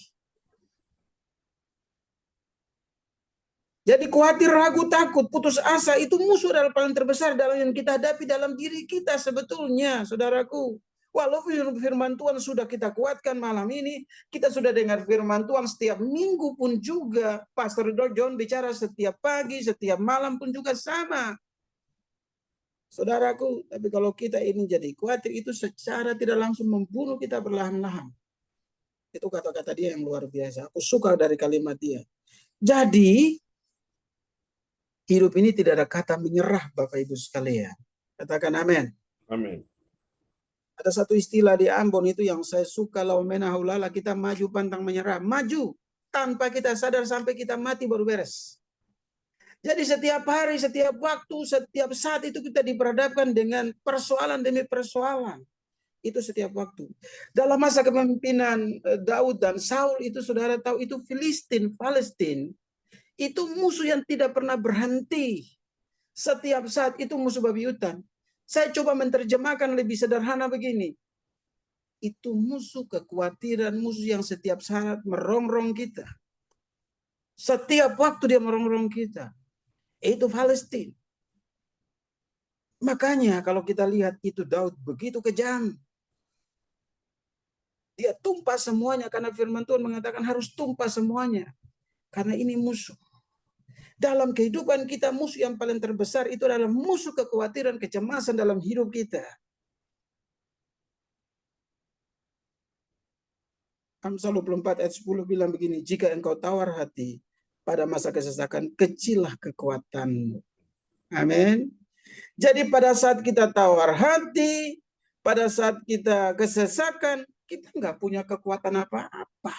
Jadi khawatir, ragu, takut, putus asa itu musuh adalah paling terbesar dalam yang kita hadapi dalam diri kita sebetulnya, saudaraku. Walaupun firman Tuhan sudah kita kuatkan malam ini, kita sudah dengar firman Tuhan setiap minggu pun juga. Pastor John bicara setiap pagi, setiap malam pun juga sama. Saudaraku, tapi kalau kita ini jadi khawatir, itu secara tidak langsung membunuh kita perlahan-lahan. Itu kata-kata dia yang luar biasa. Aku suka dari kalimat dia. Jadi, hidup ini tidak ada kata menyerah, Bapak Ibu sekalian. Katakan amin. Amin. Ada satu istilah di Ambon itu yang saya suka, laumena haulala, kita maju pantang menyerah. Maju tanpa kita sadar sampai kita mati baru beres. Jadi setiap hari, setiap waktu, setiap saat itu kita diperhadapkan dengan persoalan demi persoalan. Itu setiap waktu. Dalam masa kepemimpinan Daud dan Saul itu saudara tahu itu Palestina. Itu musuh yang tidak pernah berhenti. Setiap saat itu musuh babi hutan. Saya coba menerjemahkan lebih sederhana begini. Itu musuh kekhawatiran, musuh yang setiap saat merongrong kita. Setiap waktu dia merongrong kita. Itu Palestina. Makanya kalau kita lihat itu Daud begitu kejam. Dia tumpah semuanya karena firman Tuhan mengatakan harus tumpah semuanya. Karena ini musuh. Dalam kehidupan kita musuh yang paling terbesar itu adalah musuh kekhawatiran, kecemasan dalam hidup kita. Amsal 24 ayat 10 bilang begini, jika engkau tawar hati pada masa kesesakan, kecillah kekuatanmu. Amin. Jadi pada saat kita tawar hati, pada saat kita kesesakan, kita nggak punya kekuatan apa-apa.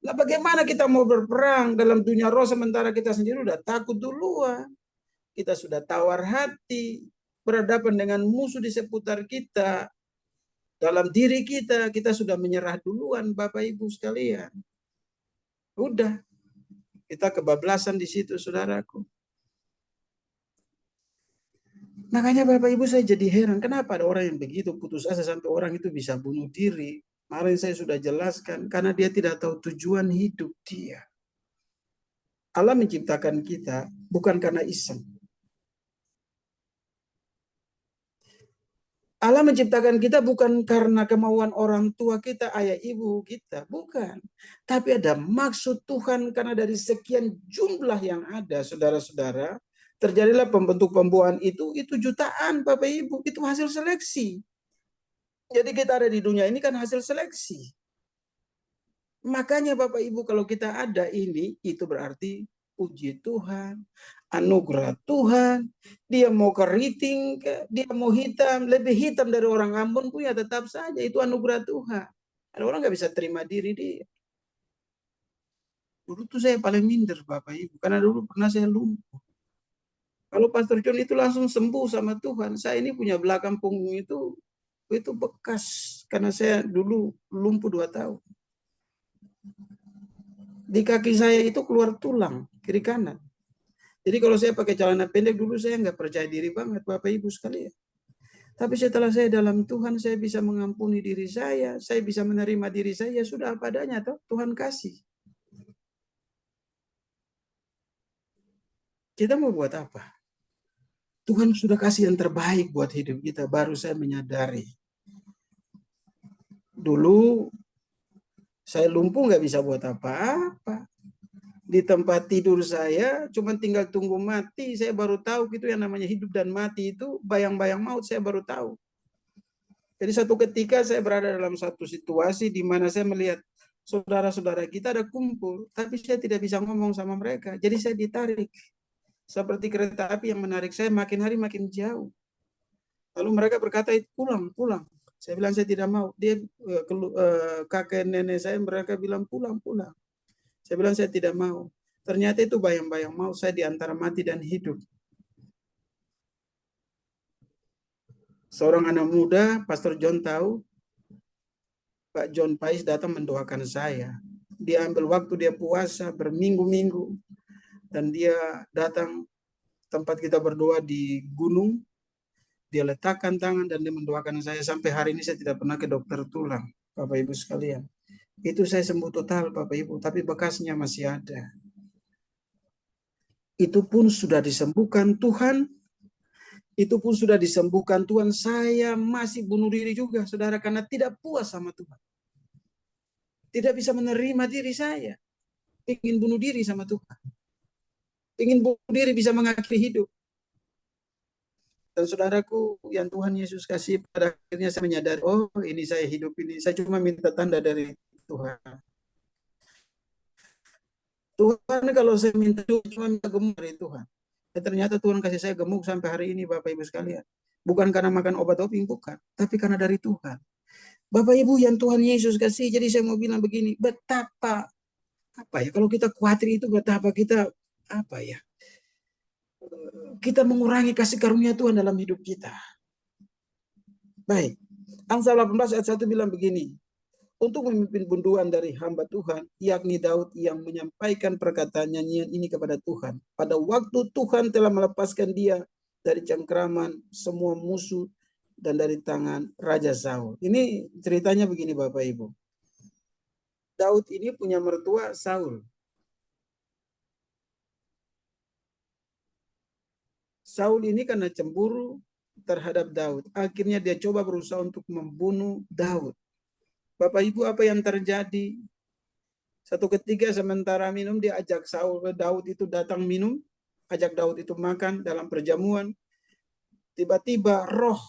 Nah, bagaimana kita mau berperang dalam dunia roh sementara kita sendiri udah takut duluan. Kita sudah tawar hati, berhadapan dengan musuh di seputar kita. Dalam diri kita, kita sudah menyerah duluan, Bapak Ibu sekalian. Udah, kita kebablasan di situ, saudaraku. Makanya Bapak Ibu saya jadi heran, kenapa ada orang yang begitu putus asa sampai orang itu bisa bunuh diri. Kemarin saya sudah jelaskan, karena dia tidak tahu tujuan hidup dia. Allah menciptakan kita bukan karena iseng. Allah menciptakan kita bukan karena kemauan orang tua kita, ayah ibu kita, bukan. Tapi ada maksud Tuhan karena dari sekian jumlah yang ada, saudara-saudara, terjadilah pembentuk pembuahan itu jutaan Bapak Ibu, itu hasil seleksi. Jadi kita ada di dunia ini kan hasil seleksi. Makanya Bapak Ibu kalau kita ada ini, itu berarti puji Tuhan, anugerah Tuhan. Dia mau keriting, dia mau hitam, lebih hitam dari orang Ambon pun ya tetap saja itu anugerah Tuhan. Ada orang nggak bisa terima diri dia. Dulu tuh saya paling minder Bapak Ibu, karena dulu pernah saya lumpuh. Kalau Pastor John itu langsung sembuh sama Tuhan. Saya ini punya belakang punggung itu bekas karena saya dulu lumpuh 2 tahun. Di kaki saya itu keluar tulang kiri kanan. Jadi kalau saya pakai celana pendek dulu saya nggak percaya diri banget Bapak Ibu sekalian. Tapi setelah saya dalam Tuhan saya bisa mengampuni diri saya bisa menerima diri saya, sudah apa adanya toh Tuhan kasih. Kita mau buat apa? Tuhan sudah kasih yang terbaik buat hidup kita, baru saya menyadari. Dulu saya lumpuh nggak bisa buat apa-apa. Di tempat tidur saya cuma tinggal tunggu mati. Saya baru tahu gitu yang namanya hidup dan mati itu bayang-bayang maut saya baru tahu. Jadi satu ketika saya berada dalam satu situasi di mana saya melihat saudara-saudara kita ada kumpul, tapi saya tidak bisa ngomong sama mereka. Jadi saya ditarik. Seperti kereta api yang menarik saya makin hari makin jauh. Lalu mereka berkata, pulang, pulang. Saya bilang saya tidak mau. Dia kakek nenek saya mereka bilang pulang, pulang. Saya bilang saya tidak mau. Ternyata itu bayang-bayang mau saya di antara mati dan hidup. Seorang anak muda, Pastor John tahu, Pak John Pais datang mendoakan saya. Dia ambil waktu dia puasa berminggu-minggu. Dan dia datang tempat kita berdoa di gunung. Dia letakkan tangan dan dia mendoakan saya. Sampai hari ini saya tidak pernah ke dokter tulang, Bapak Ibu sekalian. Itu saya sembuh total, Bapak Ibu. Tapi bekasnya masih ada. Itu pun sudah disembuhkan Tuhan. Itu pun sudah disembuhkan Tuhan. Saya masih bunuh diri juga, saudara, karena tidak puas sama Tuhan. Tidak bisa menerima diri saya. Ingin bunuh diri sama Tuhan. Ingin bunuh diri bisa mengakhiri hidup. Dan saudaraku, yang Tuhan Yesus kasih, pada akhirnya saya menyadari, oh ini saya hidup ini. Saya cuma minta tanda dari Tuhan. Tuhan kalau saya minta, cuma minta gemuk dari Tuhan. Dan ternyata Tuhan kasih saya gemuk sampai hari ini, Bapak Ibu sekalian. Bukan karena makan obat obing, bukan. Tapi karena dari Tuhan. Bapak Ibu yang Tuhan Yesus kasih, jadi saya mau bilang begini, betapa, kalau kita khawatir itu betapa kita, kita mengurangi kasih karunia Tuhan dalam hidup kita. Baik, Amsal 18 ayat 1 bilang begini, untuk memimpin bunduan dari hamba Tuhan, yakni Daud yang menyampaikan perkataan nyanyian ini kepada Tuhan. Pada waktu Tuhan telah melepaskan dia dari cengkraman semua musuh dan dari tangan Raja Saul. Ini ceritanya begini Bapak Ibu. Daud ini punya mertua Saul. Saul ini karena cemburu terhadap Daud. Akhirnya dia coba berusaha untuk membunuh Daud. Bapak Ibu, apa yang terjadi? Satu ketika sementara minum, dia ajak Daud itu datang minum, ajak Daud itu makan dalam perjamuan. Tiba-tiba roh,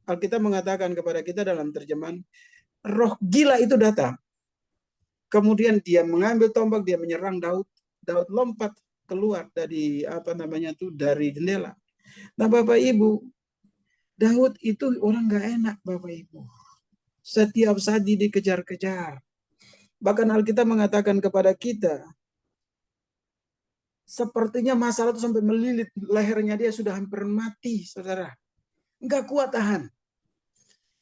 Alkitab mengatakan kepada kita dalam terjemahan, roh gila itu datang. Kemudian dia mengambil tombak, dia menyerang Daud. Daud lompat keluar dari dari jendela. Nah Bapak Ibu, Daud itu orang gak enak Bapak Ibu. Setiap saat dikejar-kejar. Bahkan Alkitab mengatakan kepada kita, sepertinya masalah itu sampai melilit lehernya, dia sudah hampir mati, saudara. Enggak kuat tahan.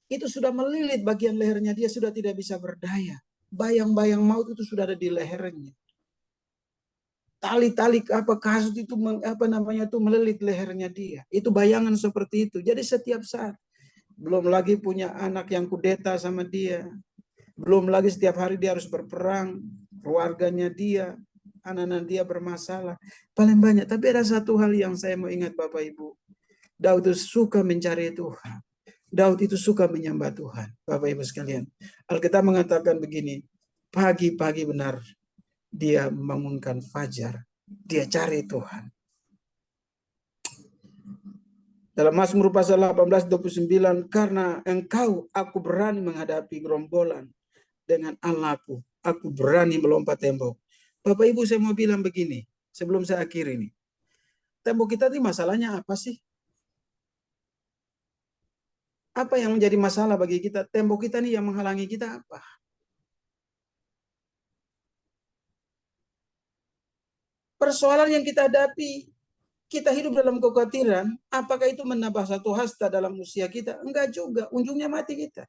Itu sudah melilit bagian lehernya, dia sudah tidak bisa berdaya. Bayang-bayang maut itu sudah ada di lehernya. Tali-tali kasut itu melilit lehernya dia. Itu bayangan seperti itu. Jadi setiap saat, belum lagi punya anak yang kudeta sama dia. Belum lagi setiap hari dia harus berperang. Keluarganya dia, anak-anak dia bermasalah. Paling banyak. Tapi ada satu hal yang saya mau ingat Bapak Ibu. Daud itu suka mencari Tuhan. Daud itu suka menyembah Tuhan. Bapak Ibu sekalian. Alkitab mengatakan begini. Pagi-pagi benar dia membangunkan fajar. Dia cari Tuhan. Dalam Mazmur pasal 18:29, karena engkau aku berani menghadapi gerombolan dengan Allahku, aku berani melompat tembok. Bapak Ibu, saya mau bilang begini, sebelum saya akhiri ini. Tembok kita ini masalahnya apa sih? Apa yang menjadi masalah bagi kita? Tembok kita ini yang menghalangi kita apa? Persoalan yang kita hadapi, kita hidup dalam kekhawatiran, apakah itu menambah satu hasta dalam usia kita? Enggak juga, ujungnya mati kita.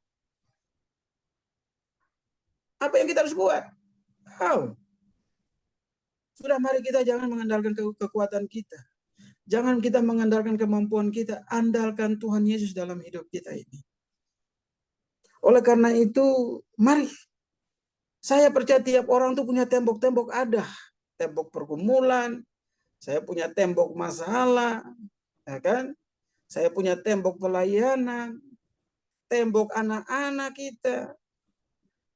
Apa yang kita harus buat? Sudah, mari kita jangan mengandalkan kekuatan kita. Jangan kita mengandalkan kemampuan kita, andalkan Tuhan Yesus dalam hidup kita ini. Oleh karena itu, mari. Saya percaya tiap orang itu punya tembok-tembok ada. Tembok pergumulan, saya punya tembok masalah, ya kan? Saya punya tembok pelayanan, tembok anak-anak kita.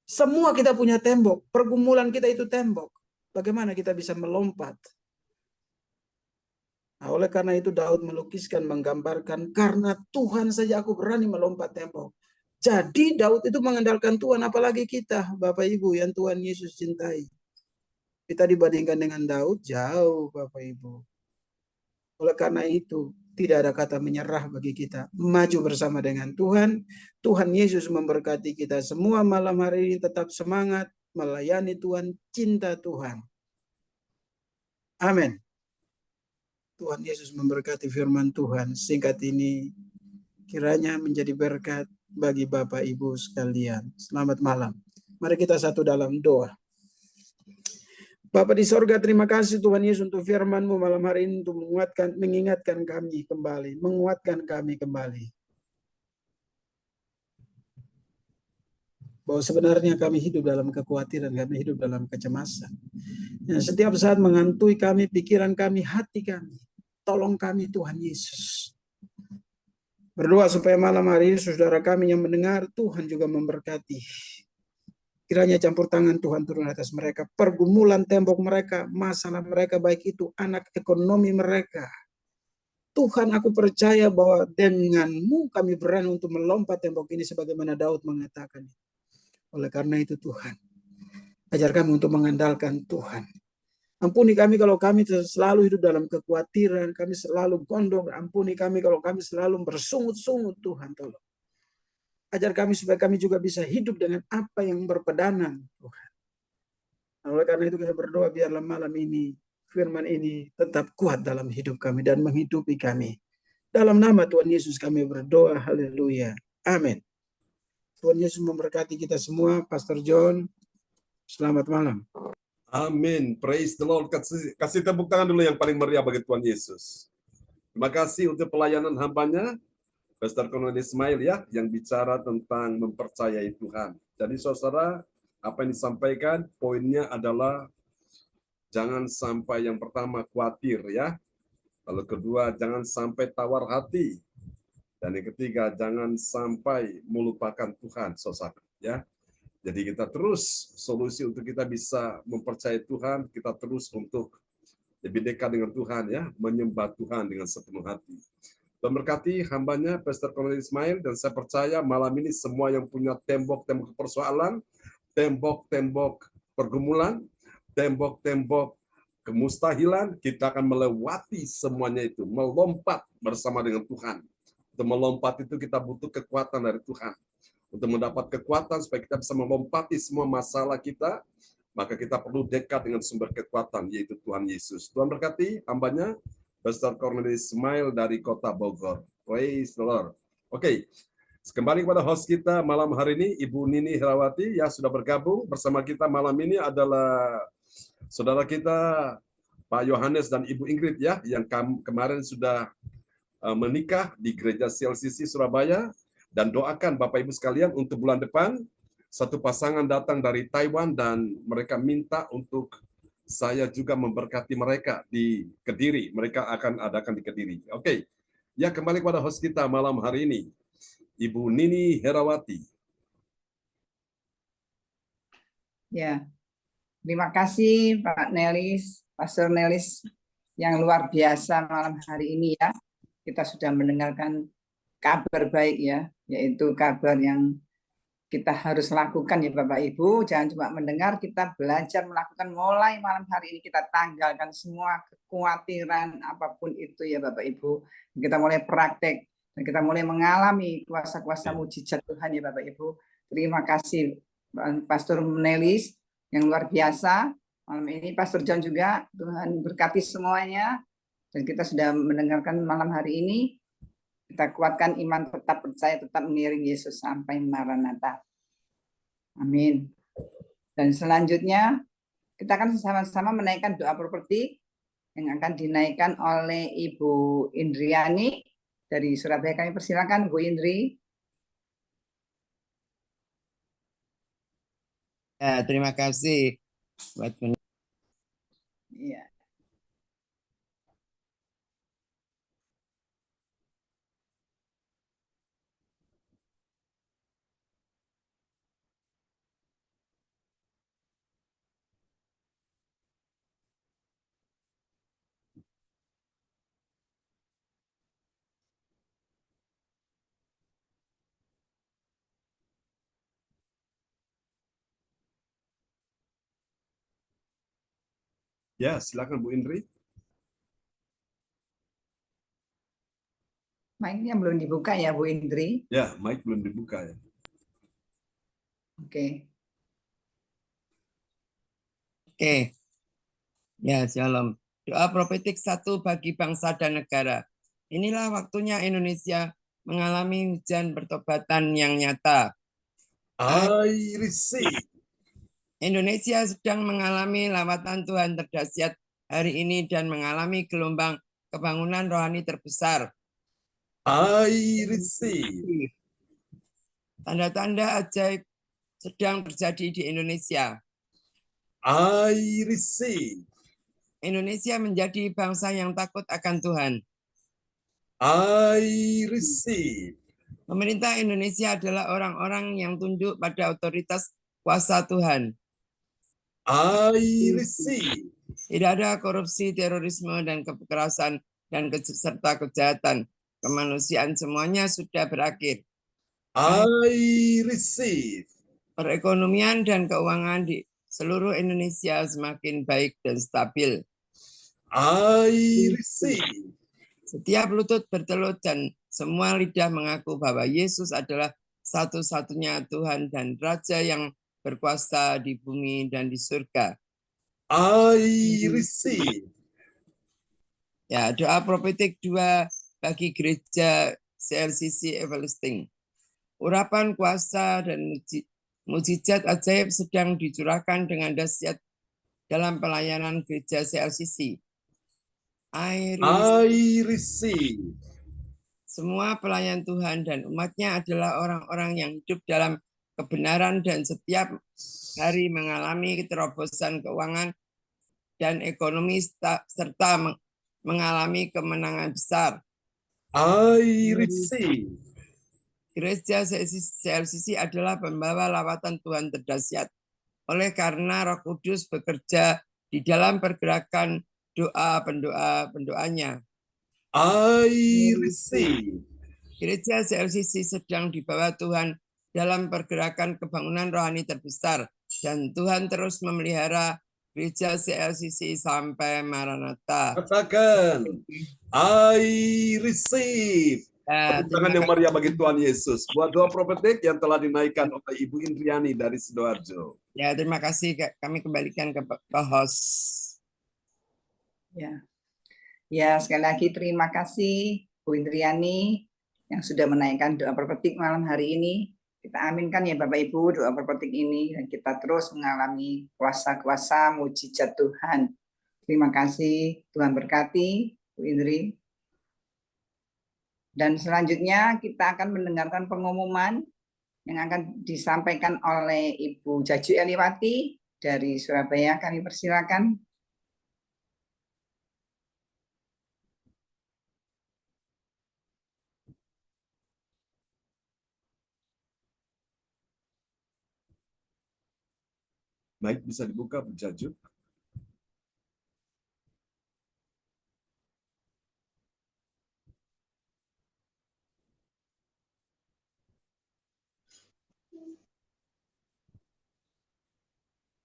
Semua kita punya tembok. Pergumulan kita itu tembok. Bagaimana kita bisa melompat? Nah, oleh karena itu Daud melukiskan, menggambarkan, karena Tuhan saja aku berani melompat tembok. Jadi Daud itu mengandalkan Tuhan, apalagi kita, Bapak Ibu, yang Tuhan Yesus cintai. Kita dibandingkan dengan Daud, jauh Bapak Ibu. Oleh karena itu, tidak ada kata menyerah bagi kita. Maju bersama dengan Tuhan. Tuhan Yesus memberkati kita semua malam hari ini, tetap semangat, melayani Tuhan, cinta Tuhan. Amin. Tuhan Yesus memberkati firman Tuhan. Singkat ini, kiranya menjadi berkat bagi Bapak Ibu sekalian. Selamat malam. Mari kita satu dalam doa. Bapa di sorga, terima kasih Tuhan Yesus untuk firman-Mu malam hari ini untuk mengingatkan kami kembali, menguatkan kami kembali. Bahwa sebenarnya kami hidup dalam kekhawatiran, kami hidup dalam kecemasan. Yang setiap saat menghantui kami, pikiran kami, hati kami. Tolong kami Tuhan Yesus. Berdoa supaya malam hari ini saudara kami yang mendengar, Tuhan juga memberkati. Kiranya campur tangan Tuhan turun atas mereka. Pergumulan tembok mereka, masalah mereka, baik itu anak, ekonomi mereka. Tuhan, aku percaya bahwa dengan-Mu kami berani untuk melompat tembok ini sebagaimana Daud mengatakan. Oleh karena itu Tuhan, ajar kami untuk mengandalkan Tuhan. Ampuni kami kalau kami selalu hidup dalam kekhawatiran, kami selalu gondok. Ampuni kami kalau kami selalu bersungut-sungut, Tuhan tolong. Ajar kami supaya kami juga bisa hidup dengan apa yang berpedanan, Tuhan. Oleh karena itu kita berdoa biarlah malam ini firman ini tetap kuat dalam hidup kami dan menghidupi kami. Dalam nama Tuhan Yesus kami berdoa. Haleluya. Amin. Tuhan Yesus memberkati kita semua. Pastor John, selamat malam. Amin. Praise the Lord. Kasih tepuk tangan dulu yang paling meriah bagi Tuhan Yesus. Terima kasih untuk pelayanan hambanya, Pastor Cornelius Ismail ya, yang bicara tentang mempercayai Tuhan. Jadi saudara, apa yang disampaikan, poinnya adalah jangan sampai yang pertama khawatir ya. Lalu kedua, jangan sampai tawar hati. Dan yang ketiga, jangan sampai melupakan Tuhan, saudara ya. Jadi kita terus solusi untuk kita bisa mempercayai Tuhan, kita terus untuk lebih dekat dengan Tuhan ya, menyembah Tuhan dengan sepenuh hati. Tuhan berkati hambanya Pastor Cornelius Ismail, dan saya percaya malam ini semua yang punya tembok-tembok persoalan, tembok-tembok pergumulan, tembok-tembok kemustahilan, kita akan melewati semuanya itu, melompat bersama dengan Tuhan. Untuk melompat itu kita butuh kekuatan dari Tuhan. Untuk mendapat kekuatan supaya kita bisa melompati semua masalah kita, maka kita perlu dekat dengan sumber kekuatan, yaitu Tuhan Yesus. Tuhan berkati hambanya, Pastor Cornelius Ismail dari Kota Bogor. Praise the Lord. Oke, kembali kepada host kita malam hari ini, Ibu Nini Herawati, yang sudah bergabung bersama kita malam ini adalah saudara kita, Pak Yohanes dan Ibu Ingrid ya, yang kemarin sudah menikah di Gereja CLCC Surabaya. Dan doakan Bapak Ibu sekalian untuk bulan depan, satu pasangan datang dari Taiwan dan mereka minta untuk saya juga memberkati mereka di Kediri. Mereka akan adakan di Kediri. Oke, ya kembali kepada host kita malam hari ini, Ibu Nini Herawati. Ya, terima kasih Pak Nelis, Pastor Nelis yang luar biasa malam hari ini ya. Kita sudah mendengarkan kabar baik ya, yaitu kabar yang kita harus lakukan ya Bapak Ibu. Jangan cuma mendengar, kita belajar melakukan. Mulai malam hari ini kita tanggalkan semua kekhawatiran apapun itu ya Bapak Ibu. Kita mulai praktek dan kita mulai mengalami kuasa-kuasa mujizat Tuhan ya Bapak Ibu. Terima kasih Pastor Nelis yang luar biasa. Malam ini Pastor John juga, Tuhan berkati semuanya. Dan kita sudah mendengarkan malam hari ini. Kita kuatkan iman, tetap percaya, tetap mengiring Yesus sampai Maranatha. Amin. Dan selanjutnya kita akan sama-sama menaikkan doa properti yang akan dinaikkan oleh Ibu Indriani dari Surabaya. Kami persilakan Bu Indri. Ya, terima kasih buat Iya. Ya, silakan Bu Indri. Mic-nya belum dibuka ya Bu Indri. Ya, mic belum dibuka ya. Oke. Oke, ya shalom. Doa profetik 1 bagi bangsa dan negara. Inilah waktunya Indonesia mengalami hujan pertobatan yang nyata. I receive. Indonesia sedang mengalami lawatan Tuhan terdahsyat hari ini dan mengalami gelombang kebangunan rohani terbesar. I receive. Tanda-tanda ajaib sedang terjadi di Indonesia. I receive. Indonesia menjadi bangsa yang takut akan Tuhan. I receive. Pemerintah Indonesia adalah orang-orang yang tunduk pada otoritas kuasa Tuhan. I receive. Tidak ada korupsi, terorisme, dan kekerasan, dan serta kejahatan kemanusiaan, semuanya sudah berakhir. I receive. Perekonomian dan keuangan di seluruh Indonesia semakin baik dan stabil. I receive. Setiap lutut bertelut dan semua lidah mengaku bahwa Yesus adalah satu-satunya Tuhan dan Raja yang berkuasa di bumi dan di surga. I receive. Ya, doa profetik 2 bagi gereja CLCC Everlasting. Urapan kuasa dan mujizat ajaib sedang dicurahkan dengan dahsyat dalam pelayanan gereja CLCC. I receive. Semua pelayan Tuhan dan umatnya adalah orang-orang yang hidup dalam kebenaran dan setiap hari mengalami keterobosan keuangan dan ekonomi serta mengalami kemenangan besar. I receive. Gereja CLCC adalah pembawa lawatan Tuhan terdahsyat. Oleh karena Roh Kudus bekerja di dalam pergerakan pendoanya. I receive. Gereja CLCC sedang dibawa Tuhan dalam pergerakan kebangunan rohani terbesar dan Tuhan terus memelihara gereja CLCC sampai Maranatha. Katakan, I receive. Ya, Tepuk tangan yang meriah bagi Tuhan Yesus. Buat doa profetik yang telah dinaikkan oleh Ibu Indriani dari Sidoarjo. Ya, terima kasih. Kami kembalikan ke host. Ya. Ya, sekali lagi terima kasih Bu Indriani yang sudah menaikkan doa profetik malam hari ini. Kita aminkan ya Bapak Ibu doa profetik ini dan kita terus mengalami kuasa-kuasa mujizat Tuhan. Terima kasih, Tuhan berkati Bu Indri. Dan selanjutnya kita akan mendengarkan pengumuman yang akan disampaikan oleh Ibu Jaju Eliwati dari Surabaya. Kami persilakan. Baik, bisa dibuka Bu Jaju.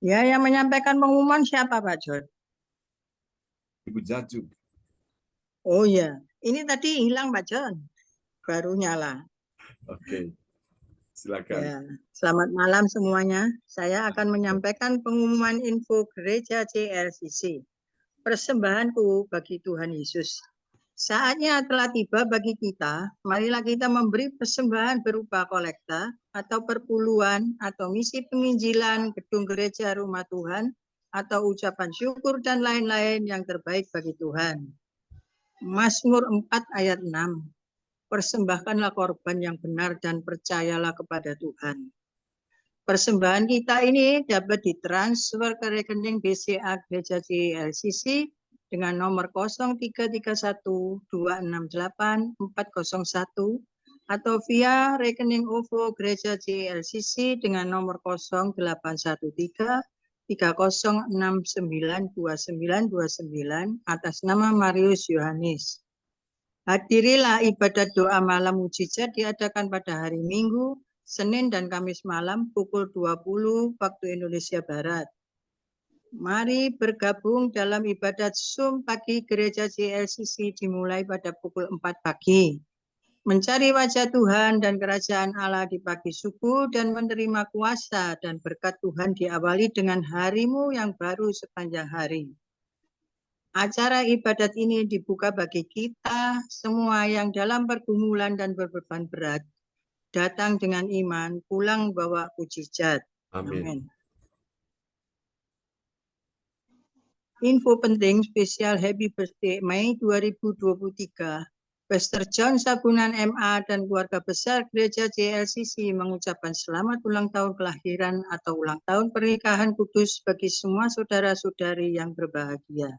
Ya, yang menyampaikan pengumuman siapa Pak John? Ibu Jaju. Oh ya, ini tadi hilang Pak John, baru nyala. Oke, silakan. Ya, selamat malam semuanya. Saya akan menyampaikan pengumuman info gereja CLCC. Persembahanku bagi Tuhan Yesus. Saatnya telah tiba bagi kita, marilah kita memberi persembahan berupa kolekta atau perpuluhan atau misi penginjilan gedung gereja rumah Tuhan atau ucapan syukur dan lain-lain yang terbaik bagi Tuhan. Mazmur 4 ayat 6. Persembahkanlah korban yang benar dan percayalah kepada Tuhan. Persembahan kita ini dapat ditransfer ke rekening BCA Gereja CLCC dengan nomor 0331268401 atau via rekening OVO Gereja CLCC dengan nomor 0813-30692929 atas nama Marius Yohanes. Hadirilah ibadat doa malam mujizat diadakan pada hari Minggu, Senin dan Kamis malam pukul 20 waktu Indonesia Barat. Mari bergabung dalam ibadat Zoom pagi Gereja JLCC dimulai pada pukul 4 pagi. Mencari wajah Tuhan dan kerajaan Allah di pagi subuh dan menerima kuasa dan berkat Tuhan diawali dengan harimu yang baru sepanjang hari. Acara ibadat ini dibuka bagi kita semua yang dalam pergumulan dan berbeban berat. Datang dengan iman, pulang bawa mujizat. Amin. Amin. Info penting spesial Happy Birthday Mei 2023. Pastor John Sabunan MA dan keluarga besar Gereja JLCC mengucapkan selamat ulang tahun kelahiran atau ulang tahun pernikahan kudus bagi semua saudara-saudari yang berbahagia.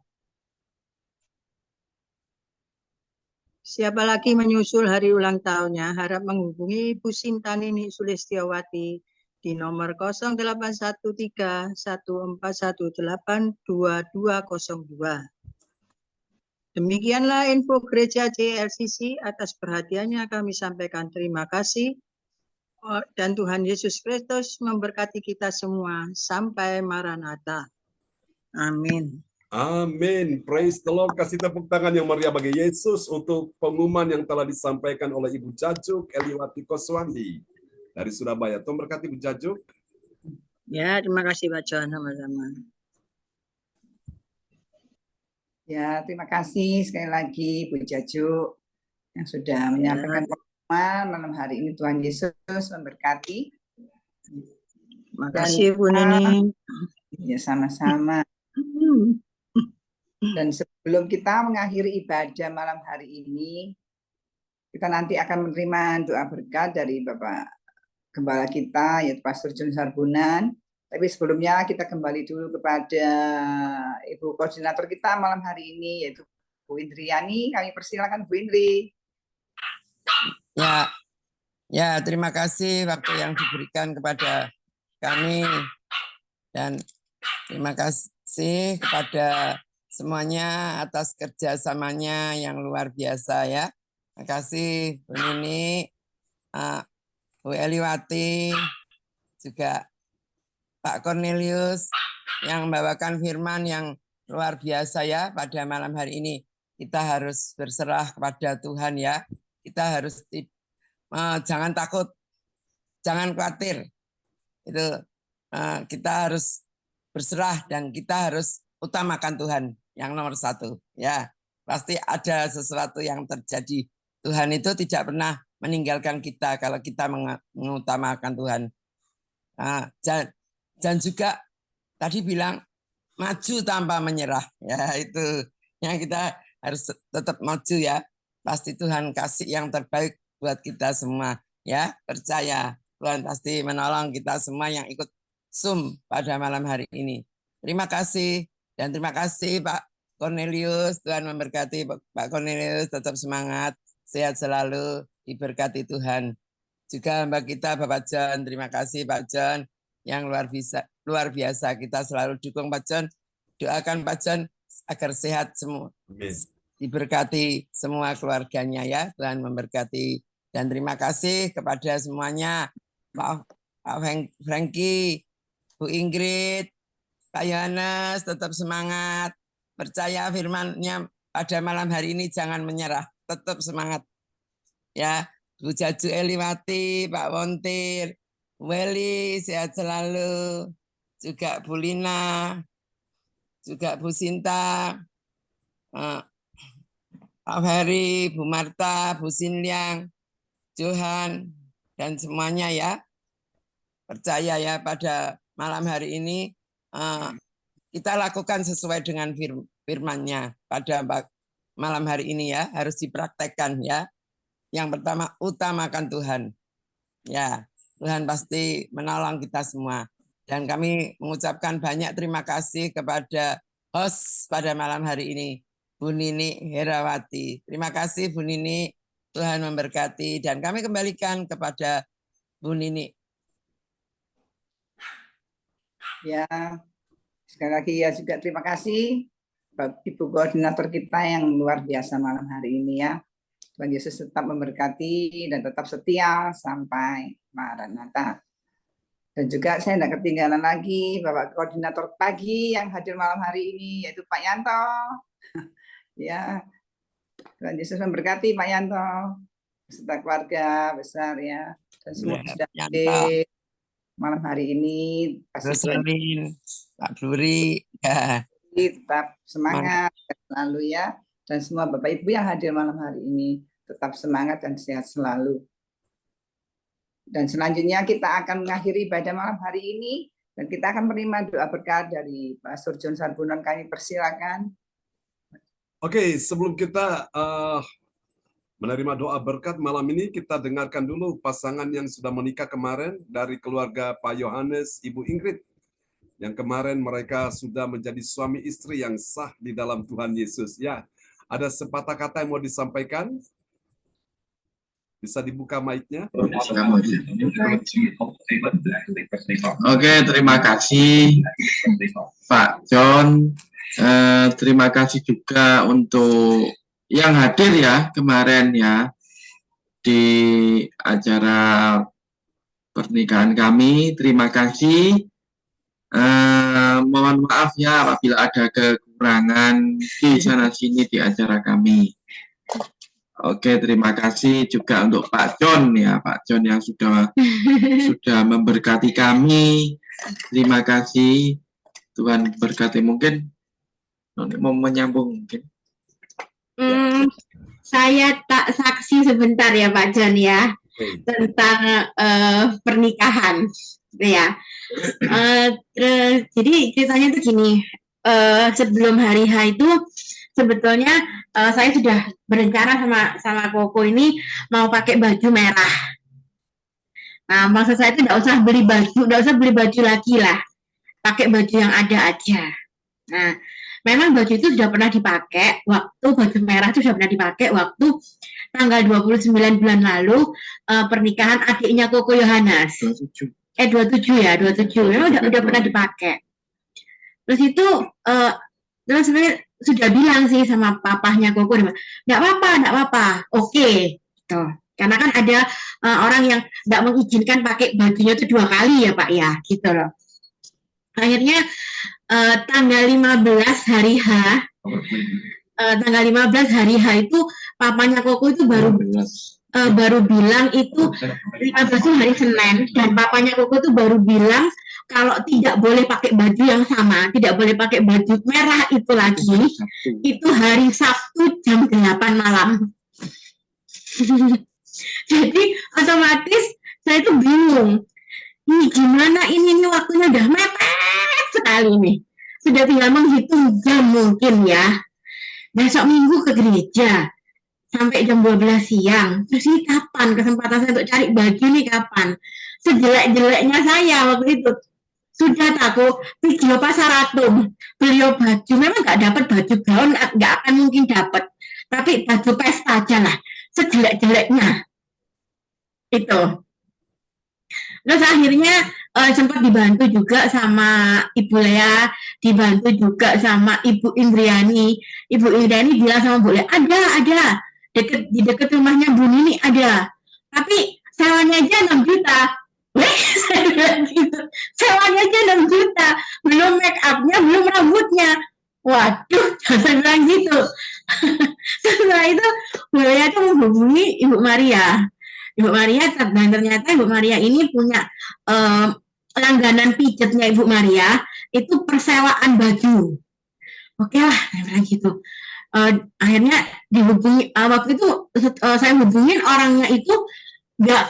Siapa lagi menyusul hari ulang tahunnya, harap menghubungi Ibu Sintanini Sulistiawati di nomor 0813 1418 2202. Demikianlah info Gereja JLCC. Atas perhatiannya kami sampaikan terima kasih. Dan Tuhan Yesus Kristus memberkati kita semua. Sampai Maranatha. Amin. Amin. Praise the Lord. Kasih tepuk tangan yang meriah bagi Yesus untuk pengumuman yang telah disampaikan oleh Ibu Jajuk Eliwati Koswandi dari Surabaya. Tuhan berkati Ibu Jajuk. Ya, terima kasih Pak John, sama-sama. Ya, terima kasih sekali lagi Bu Jajuk yang sudah menyampaikan pengumuman malam hari ini. Tuhan Yesus memberkati. Terima kasih Bu Nini. Ya, sama-sama. Dan sebelum kita mengakhiri ibadah malam hari ini, kita nanti akan menerima doa berkat dari Bapak Gembala kita, yaitu Pastor John Sarbunan. Tapi sebelumnya kita kembali dulu kepada Ibu Koordinator kita malam hari ini, yaitu Bu Indriani. Kami persilakan Bu Indri. Ya, terima kasih waktu yang diberikan kepada kami dan terima kasih kepada semuanya atas kerjasamanya yang luar biasa ya. Terima kasih Bu Nini, Bu Eliwati, juga Pak Cornelius yang membawakan firman yang luar biasa ya pada malam hari ini. Kita harus berserah kepada Tuhan ya. Kita harus jangan takut, jangan khawatir. Itu kita harus berserah dan kita harus utamakan Tuhan yang nomor satu ya. Pasti ada sesuatu yang terjadi. Tuhan itu tidak pernah meninggalkan kita kalau kita mengutamakan Tuhan. Dan juga tadi bilang maju tanpa menyerah ya, itu yang kita harus tetap maju ya. Pasti Tuhan kasih yang terbaik buat kita semua ya, percaya Tuhan pasti menolong kita semua yang ikut Zoom pada malam hari ini. Terima kasih dan terima kasih Pak Cornelius. Tuhan memberkati Pak Cornelius, tetap semangat, sehat selalu, diberkati Tuhan. Juga Mbak kita Bapak John, terima kasih Pak John yang luar biasa. Kita selalu dukung Pak John, doakan Pak John agar sehat semua. Amin. Diberkati semua keluarganya ya, Tuhan memberkati. Dan terima kasih kepada semuanya, Pak Frankie, Bu Ingrid, Pak Yohanes, tetap semangat, percaya firman-Nya pada malam hari ini, jangan menyerah, tetap semangat. Ya, Bu Jaju Eliwati, Pak Wontir, Weli, sehat selalu, juga Bu Lina, juga Bu Sinta, Pak Ferry, Bu Marta, Bu Sinliang, Johan, dan semuanya ya. Percaya ya pada malam hari ini kita lakukan sesuai dengan firman-Nya pada malam hari ini ya, harus dipraktekkan ya. Yang pertama, utamakan Tuhan. Ya, Tuhan pasti menolong kita semua. Dan kami mengucapkan banyak terima kasih kepada host pada malam hari ini, Bu Nini Herawati. Terima kasih Bu Nini, Tuhan memberkati. Dan kami kembalikan kepada Bu Nini. Ya, sekali lagi ya juga terima kasih Ibu Koordinator kita yang luar biasa malam hari ini ya. Tuhan Yesus tetap memberkati dan tetap setia sampai Maranatha. Dan juga saya tidak ketinggalan lagi Bapak Koordinator Pagi yang hadir malam hari ini, yaitu Pak Yanto. Ya, Tuhan Yesus memberkati Pak Yanto, beserta keluarga besar ya, dan semua Ya, sudah Yanto. hadir malam hari ini. Kasih Tuhan Rosalin, Pak Buri, ya. tetap semangat selalu ya, dan semua Bapak Ibu yang hadir malam hari ini tetap semangat dan sehat selalu. Dan selanjutnya kita akan mengakhiri ibadah malam hari ini dan kita akan menerima doa berkat dari Pastor John Sarbunan. Kami persilakan. Oke, sebelum kita menerima doa berkat malam ini, kita dengarkan dulu pasangan yang sudah menikah kemarin dari keluarga Pak Yohanes, Ibu Ingrid. Yang kemarin mereka sudah menjadi suami istri yang sah di dalam Tuhan Yesus. Ya, ada sepatah kata yang mau disampaikan? Bisa dibuka mic-nya? Oke, terima kasih Pak John. Terima kasih juga untuk yang hadir ya kemarin ya di acara pernikahan kami. Terima kasih. Mohon maaf ya apabila ada kekurangan di sana sini di acara kami. Oke, terima kasih juga untuk Pak John ya, Pak John yang sudah memberkati kami. Terima kasih, Tuhan berkati. Mungkin mau menyambung mungkin. Saya tak saksi sebentar ya Pak John ya tentang pernikahan ya. Jadi ceritanya tuh gini, sebelum hari H itu sebetulnya saya sudah berencana sama Koko ini mau pakai baju merah. Nah, maksud saya itu nggak usah beli baju lagi lah, pakai baju yang ada aja. Nah, memang baju itu sudah pernah dipakai baju merah itu sudah pernah dipakai waktu tanggal 29 bulan lalu pernikahan adiknya Koko Yohanes. 27 ya, 27. Memang udah pernah dipakai. Terus itu terus sebenarnya sudah bilang sih sama papahnya Koko, nggak apa-apa, oke, gitu. Karena kan ada orang yang nggak mengizinkan pakai bajunya itu 2 kali ya Pak ya, gitu loh. Akhirnya tanggal 15 hari H, tanggal 15 hari H itu papanya Koko itu baru bilang itu 15 itu hari Senin, dan papanya Koko itu baru bilang kalau tidak boleh pakai baju yang sama, tidak boleh pakai baju merah itu lagi, itu hari Sabtu jam 8 malam. Jadi otomatis saya itu bingung, ini gimana ini waktunya udah mepet sekali nih. Sudah tinggal menghitung jam mungkin ya. Besok Minggu ke gereja sampai jam 12 siang. Terus ini kapan kesempatan saya untuk cari baju nih kapan? Sejelek-jeleknya saya waktu itu sudah takut video pasar atom, beliau baju memang nggak dapat baju gaun, nggak akan mungkin dapat, tapi baju pesta aja lah sejelek-jeleknya itu. Terus akhirnya sempat dibantu juga sama Ibu Lea, dibantu juga sama Ibu Indriani. Ibu Indriani bilang sama Bu Lea, ada di dekat rumahnya Bu Nini ada, tapi sewanya aja 6 juta. Saya bilang gitu, sewanya aja 6 juta, belum make up-nya, belum rambutnya. Waduh, saya bilang gitu. Setelah itu, saya tuh menghubungi Ibu Maria. Dan ternyata Ibu Maria ini punya langganan pijatnya Ibu Maria, itu persewaan baju. Oke lah, saya bilang gitu. Akhirnya dihubungi, waktu itu saya hubungin orangnya itu nggak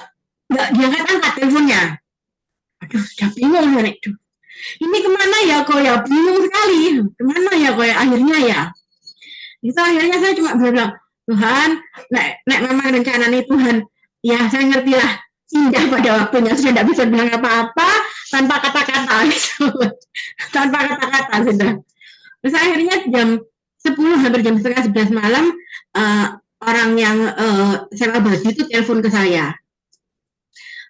diangkat teleponnya. Aduh, sudah bingung ya, Nek. Ini kemana ya kok ya, bingung sekali. Kemana ya kok ya, akhirnya ya. Itu akhirnya saya cuma bilang, Tuhan, nek memang rencananya Tuhan, ya saya ngerti lah, indah pada waktunya. Sudah tidak bisa bilang apa-apa tanpa kata-kata. Tanpa kata-kata sudah. Terus akhirnya jam 10 hampir jam setengah 11 malam, orang yang sewa baju itu telepon ke saya.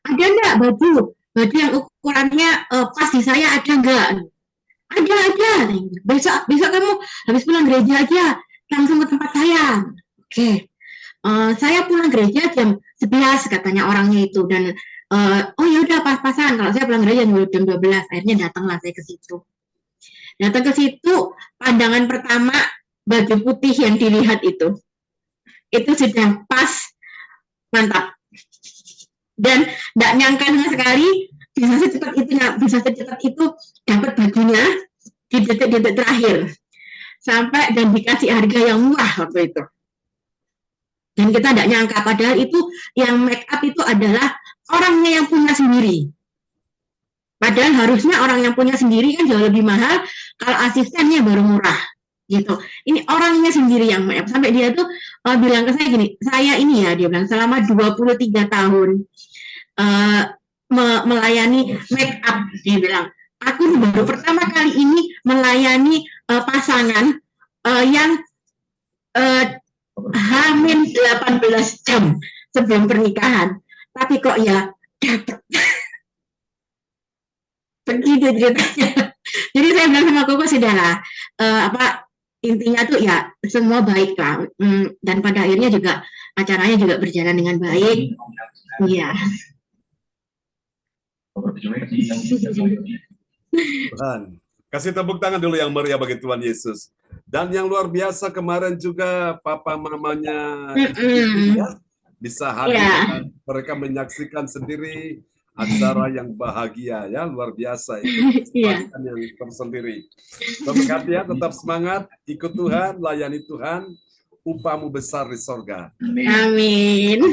Ada enggak baju yang ukurannya pas di saya, ada enggak? Ada. Besok kamu habis pulang gereja aja, langsung ke tempat saya. Oke. Saya pulang gereja jam 11 katanya orangnya itu, dan oh ya udah pas-pasan kalau saya pulang gereja jam 12, akhirnya datanglah saya ke situ. Datang ke situ, pandangan pertama baju putih yang dilihat itu sudah pas, mantap. Dan tidak nyangka sama sekali bisa secepat itu dapat bajunya di detik-detik terakhir, sampai dan dikasih harga yang murah waktu itu. Dan kita tidak nyangka, padahal itu yang make up itu adalah orangnya yang punya sendiri. Padahal harusnya orang yang punya sendiri kan jauh lebih mahal, kalau asistennya baru murah gitu. Ini orangnya sendiri yang make up. Sampai dia tuh bilang ke saya gini, saya ini ya, dia bilang selama 23 tahun melayani make up, dia bilang, aku baru pertama kali ini melayani pasangan yang hamil 18 jam sebelum pernikahan, tapi kok ya dapat. Begitu ceritanya. Jadi saya bilang sama Koko, sudahlah, intinya tuh ya semua baik lah, dan pada akhirnya juga acaranya juga berjalan dengan baik. Iya. Tuhan, kasih tepuk tangan dulu yang meriah bagi Tuhan Yesus. Dan yang luar biasa kemarin juga papa mamanya ya, bisa hadir, mereka menyaksikan sendiri acara yang bahagia ya, luar biasa itu yang tersendiri. Semoga dia tetap semangat, ikut Tuhan, layani Tuhan, upamu besar di sorga. Amin.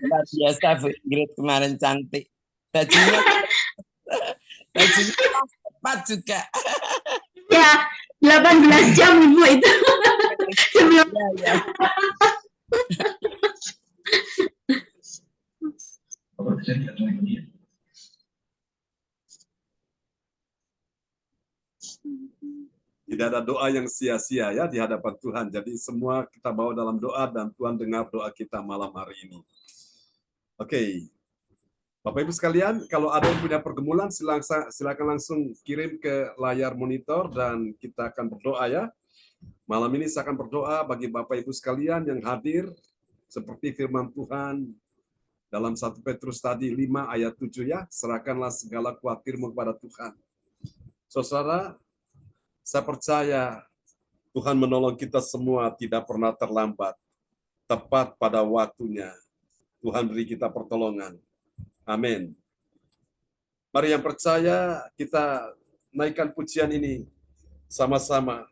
Luar biasa Bu Ingrid kemarin, cantik. Bajunya tepat juga. Ya, 18 jam Ibu itu. Sebelum ya. Tidak ada doa yang sia-sia ya di hadapan Tuhan. Jadi semua kita bawa dalam doa dan Tuhan dengar doa kita malam hari ini. Oke. Bapak Ibu sekalian, kalau ada yang punya pergumulan silakan langsung kirim ke layar monitor dan kita akan berdoa ya. Malam ini saya akan berdoa bagi Bapak Ibu sekalian yang hadir seperti firman Tuhan dalam 1 Petrus tadi 5 ayat 7 ya, serahkanlah segala khawatirmu kepada Tuhan. Saudara, saya percaya Tuhan menolong kita semua tidak pernah terlambat. Tepat pada waktunya Tuhan beri kita pertolongan. Amin. Mari yang percaya kita naikkan pujian ini sama-sama.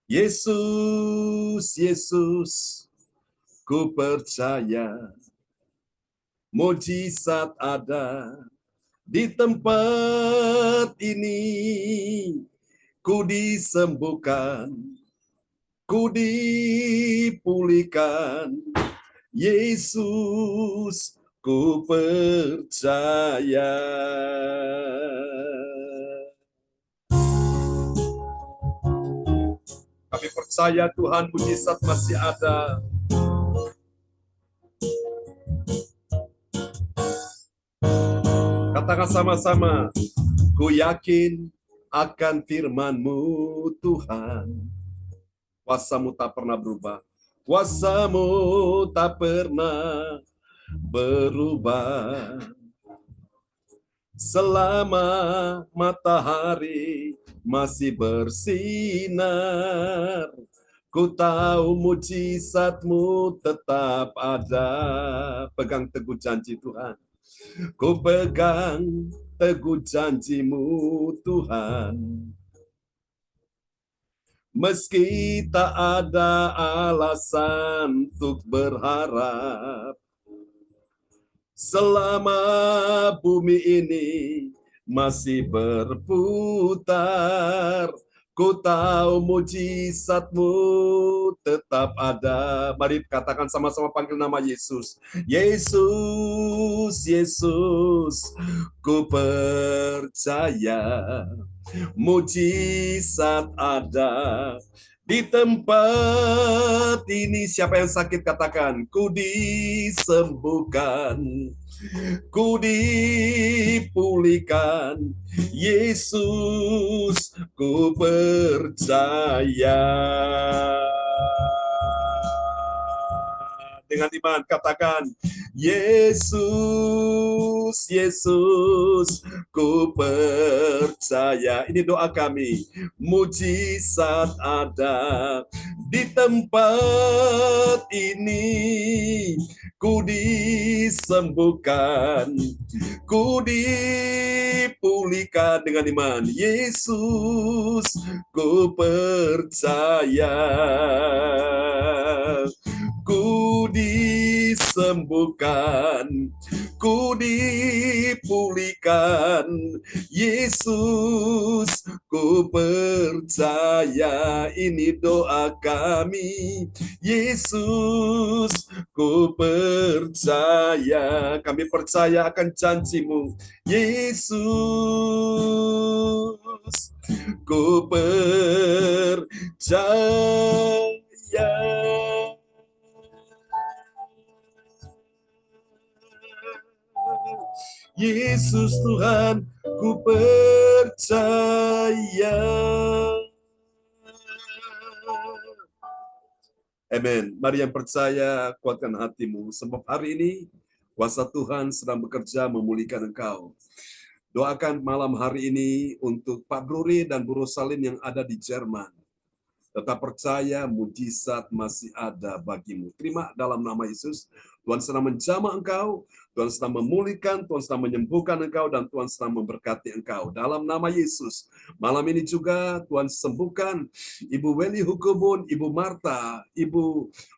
Yesus, Yesus, ku percaya mujizat ada di tempat ini. Ku disembuhkan, ku dipulihkan. Yesus, ku percaya. Kami percaya Tuhan, mujizat masih ada. Katakan sama-sama, ku yakin akan firman-Mu Tuhan. Kuasa-Mu tak pernah berubah. Kuasa-Mu tak pernah berubah. Selama matahari masih bersinar, ku tahu mujizat-Mu tetap ada. Pegang teguh janji Tuhan. Ku pegang teguh janji-Mu Tuhan. Meski tak ada alasan untuk berharap, selama bumi ini masih berputar, ku tahu mujizat-Mu tetap ada. Mari katakan sama-sama, panggil nama Yesus. Yesus, Yesus, ku percaya mujizat ada di tempat ini. Siapa yang sakit katakan, ku disembuhkan, ku dipulihkan. Yesus, ku percaya. Dengan iman katakan, Yesus, Yesus, ku percaya. Ini doa kami. Mujizat ada di tempat ini. Ku disembuhkan, ku dipulihkan dengan iman. Yesus, ku percaya. Ku disembuhkan, ku dipulihkan. Yesus, ku percaya. Ini doa kami. Yesus, ku percaya. Kami percaya akan janji-Mu. Yesus, ku percaya. Yesus Tuhan, ku percaya. Amin. Mari yang percaya, kuatkan hatimu. Sebab hari ini, kuasa Tuhan sedang bekerja memulihkan engkau. Doakan malam hari ini untuk Pak Bruri dan Bu Rosalin yang ada di Jerman. Tetap percaya, mujizat masih ada bagimu. Terima dalam nama Yesus. Tuhan sedang menjamah engkau, Tuhan sedang memulihkan, Tuhan sedang menyembuhkan engkau, dan Tuhan sedang memberkati engkau. Dalam nama Yesus. Malam ini juga Tuhan sembuhkan Ibu Weli Hukubun, Ibu Marta,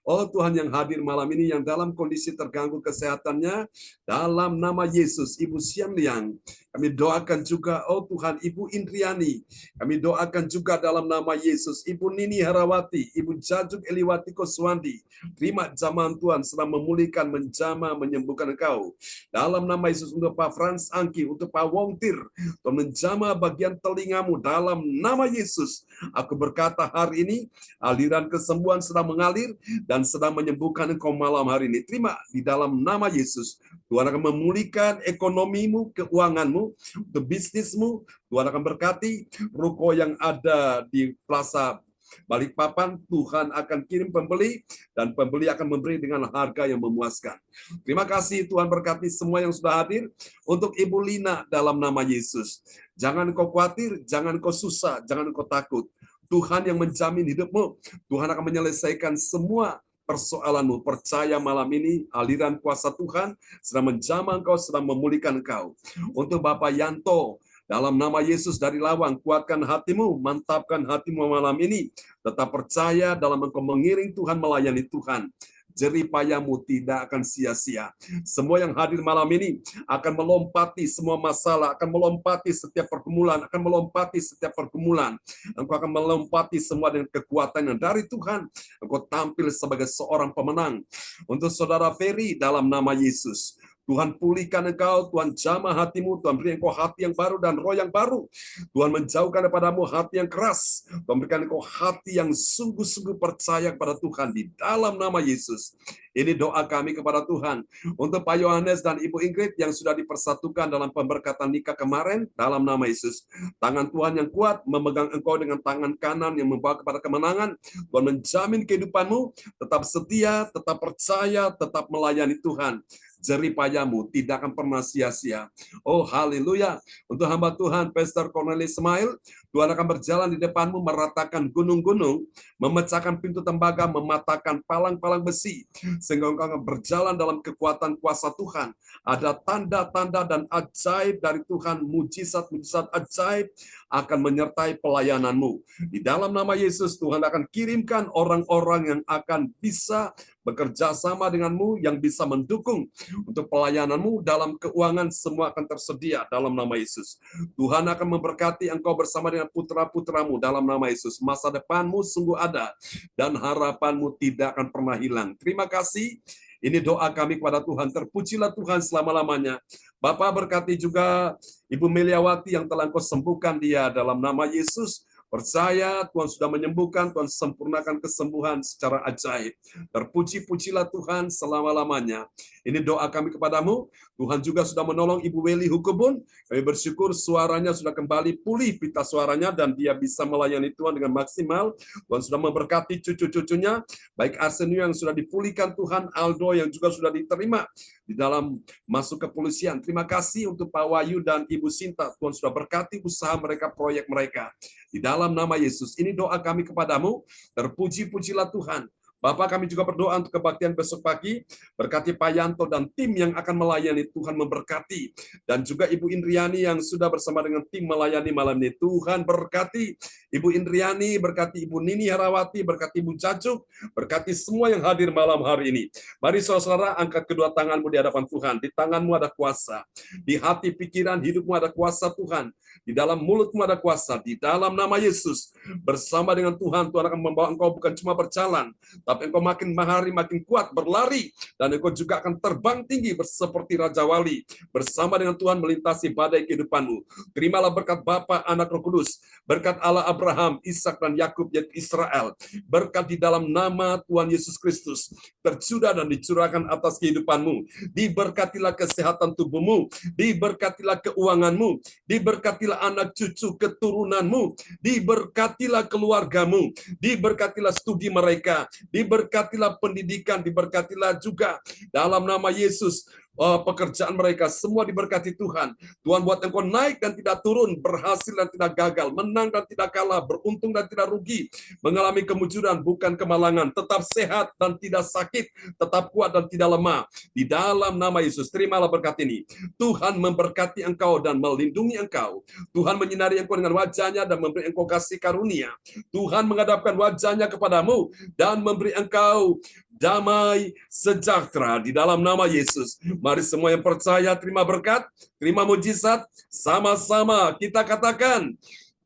oh Tuhan yang hadir malam ini yang dalam kondisi terganggu kesehatannya. Dalam nama Yesus, Ibu Siam Liang. Kami doakan juga, oh Tuhan, Ibu Indriani. Kami doakan juga dalam nama Yesus, Ibu Nini Harawati, Ibu Jajuk Eliwati Koswandi. Terima jamahan Tuhan sedang memulihkan, menjamah, menyembuhkan engkau. Dalam nama Yesus untuk Pak Frans Angki, untuk Pak Wongtir, Tuhan menjamah bagian telingamu. Dalam nama Yesus, aku berkata hari ini, aliran kesembuhan sedang mengalir dan sedang menyembuhkan engkau malam hari ini. Terima di dalam nama Yesus. Tuhan akan memulihkan ekonomimu, keuanganmu, untuk bisnismu. Tuhan akan berkati ruko yang ada di Plaza Balikpapan. Tuhan akan kirim pembeli dan pembeli akan memberi dengan harga yang memuaskan. Terima kasih Tuhan, berkati semua yang sudah hadir. Untuk Ibu Lina dalam nama Yesus. Jangan kau khawatir, jangan kau susah, jangan kau takut. Tuhan yang menjamin hidupmu. Tuhan akan menyelesaikan semua persoalanmu. Percaya malam ini aliran kuasa Tuhan sedang menjamah engkau, sedang memulihkan engkau. Untuk Bapak Yanto, dalam nama Yesus dari Lawang, kuatkan hatimu, mantapkan hatimu malam ini. Tetap percaya dalam engkau mengiring Tuhan, melayani Tuhan. Jerih payahmu tidak akan sia-sia. Semua yang hadir malam ini akan melompati semua masalah, akan melompati setiap pergumulan, akan melompati setiap pergumulan. Engkau akan melompati semua dengan kekuatan yang dari Tuhan. Engkau tampil sebagai seorang pemenang. Untuk Saudara Ferry dalam nama Yesus, Tuhan pulihkan engkau, Tuhan jamah hatimu, Tuhan beri engkau hati yang baru dan roh yang baru. Tuhan menjauhkan daripada-Mu hati yang keras. Tuhan berikan engkau hati yang sungguh-sungguh percaya kepada Tuhan di dalam nama Yesus. Ini doa kami kepada Tuhan. Untuk Pak Yohanes dan Ibu Ingrid yang sudah dipersatukan dalam pemberkatan nikah kemarin, dalam nama Yesus. Tangan Tuhan yang kuat memegang engkau dengan tangan kanan yang membawa kepada kemenangan. Tuhan menjamin kehidupanmu, tetap setia, tetap percaya, tetap melayani Tuhan. Jerih payahmu tidak akan pernah sia-sia. Oh haleluya. Untuk hamba Tuhan Pastor Cornelius Ismail, Tuhan akan berjalan di depanmu, meratakan gunung-gunung, memecahkan pintu tembaga, mematahkan palang-palang besi, sehingga engkau akan berjalan dalam kekuatan kuasa Tuhan. Ada tanda-tanda dan ajaib dari Tuhan, mujizat-mujizat ajaib akan menyertai pelayananmu. Di dalam nama Yesus, Tuhan akan kirimkan orang-orang yang akan bisa bekerja sama denganmu, yang bisa mendukung untuk pelayananmu. Dalam keuangan semua akan tersedia dalam nama Yesus. Tuhan akan memberkati engkau bersama dengan putra-putramu dalam nama Yesus. Masa depanmu sungguh ada dan harapanmu tidak akan pernah hilang. Terima kasih. Ini doa kami kepada Tuhan. Terpujilah Tuhan selama-lamanya. Bapak berkati juga Ibu Meliawati yang telah Engkau sembuhkan dia dalam nama Yesus. Percaya Tuhan sudah menyembuhkan, Tuhan sempurnakan kesembuhan secara ajaib. Terpuji-pujilah Tuhan selama-lamanya. Ini doa kami kepadamu. Tuhan juga sudah menolong Ibu Weli Hukubun. Kami bersyukur suaranya sudah kembali pulih pita suaranya dan dia bisa melayani Tuhan dengan maksimal. Tuhan sudah memberkati cucu-cucunya, baik Arsenio yang sudah dipulihkan Tuhan, Aldo yang juga sudah diterima di dalam masuk kepolisian. Terima kasih untuk Pak Wahyu dan Ibu Sinta. Tuhan sudah berkati usaha mereka, proyek mereka. Di dalam nama Yesus, ini doa kami kepadamu. Terpuji-pujilah Tuhan. Bapak, kami juga berdoa untuk kebaktian besok pagi. Berkati Pak Yanto dan tim yang akan melayani, Tuhan memberkati. Dan juga Ibu Indriani yang sudah bersama dengan tim melayani malam ini. Tuhan berkati Ibu Indriani, berkati Ibu Nini Herawati, berkati Ibu Cacu, berkati semua yang hadir malam hari ini. Mari saudara, angkat kedua tanganmu di hadapan Tuhan. Di tanganmu ada kuasa. Di hati, pikiran, hidupmu ada kuasa Tuhan. Di dalam mulutmu ada kuasa. Di dalam nama Yesus, bersama dengan Tuhan, Tuhan akan membawa engkau bukan cuma berjalan, tapi engkau makin hari makin kuat berlari, dan engkau juga akan terbang tinggi seperti Raja Wali. Bersama dengan Tuhan melintasi badai kehidupanmu. Terimalah berkat Bapa, Anak, Roh Kudus. Berkat Allah Abraham, Ishak dan Yakub yaitu Israel. Berkat di dalam nama Tuhan Yesus Kristus tercurah dan dicurahkan atas kehidupanmu. Diberkatilah kesehatan tubuhmu. Diberkatilah keuanganmu. Diberkatilah anak cucu keturunanmu. Diberkatilah keluargamu. Diberkatilah studi mereka. Diberkatilah pendidikan, diberkatilah juga dalam nama Yesus. Pekerjaan mereka semua diberkati Tuhan. Tuhan buat engkau naik dan tidak turun, berhasil dan tidak gagal, menang dan tidak kalah, beruntung dan tidak rugi, mengalami kemujuran bukan kemalangan, tetap sehat dan tidak sakit, tetap kuat dan tidak lemah. Di dalam nama Yesus, terimalah berkat ini. Tuhan memberkati engkau dan melindungi engkau. Tuhan menyinari engkau dengan wajahnya dan memberi engkau kasih karunia. Tuhan menghadapkan wajahnya kepadamu dan memberi engkau damai sejahtera di dalam nama Yesus. Mari semua yang percaya terima berkat, terima mujizat, sama-sama kita katakan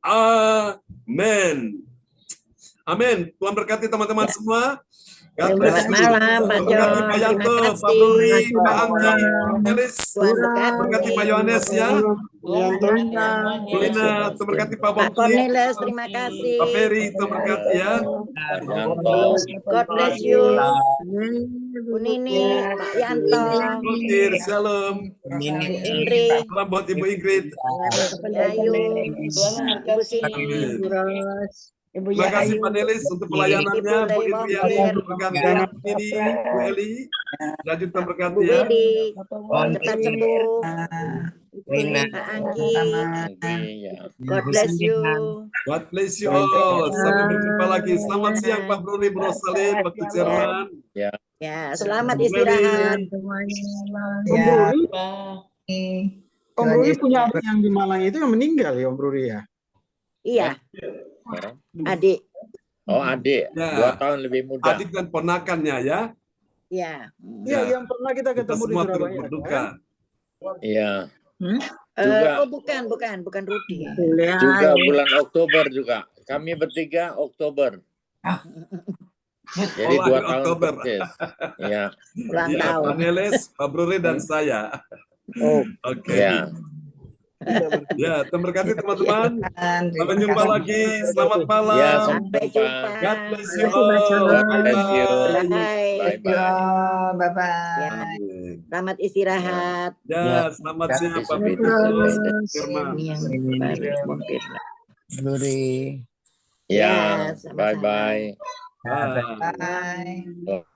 amin. Amin. Tuhan berkati teman-teman semua. Selamat malam, Pak John. Pak Yanto, Pak Bruri, Pak Anggi, Elis, berkati Pak Yohanes ya. Lina, berkati Pak Pak Bongki. Cornelis, terima kasih. Pak Ferry, berkati ya. God bless you. Bu Nini, Pak Yanto. Kultir, shalom. Indri. Salam buat Ibu Ingrid. Yayu. Ibu Sini. Ibu Terima kasih Yayu. Pak Nelis untuk pelayanannya, Bu Indriani, berkati ini, Bu Eli, lanjut berkati Bu ya. Bedi, cepat sembuh. Pak Anggi. God bless you. God bless you all. Sampai berjumpa lagi. Selamat siang Pak Bruri, Bu Rosalin, waktu Jerman. Ya, selamat istirahat. Ya. Om Bruri punya adik yang di Malang itu yang meninggal ya Om Bruri ya? Iya. Adik. Oh, adik. Ya. 2 tahun lebih muda. Adik dan ponakannya ya. Iya. Iya, yang pernah kita Kita ketemu di semua turut Surabaya. berduka. Kan? Iya. Juga. Oh, bukan Rudi. Juga bulan Oktober juga. Kami bertiga Oktober. Jadi 2 tahun Oktober. persis. Iya. Ulang Ya, tahun. Pak Nelis, Pak Bruri dan saya. Oh. Oke. Ya. Ya, terima kasih teman-teman. Sampai jumpa lagi. Selamat malam. Ya, sampai jumpa. God bless you all. God bless you. Bye. Bye-bye. Ya. Selamat istirahat. Ya, selamat siang Pak Terus. Petrus, Firman. Ini yang baru Firman. Ya, sama-sama. bye-bye. Bye. Bye.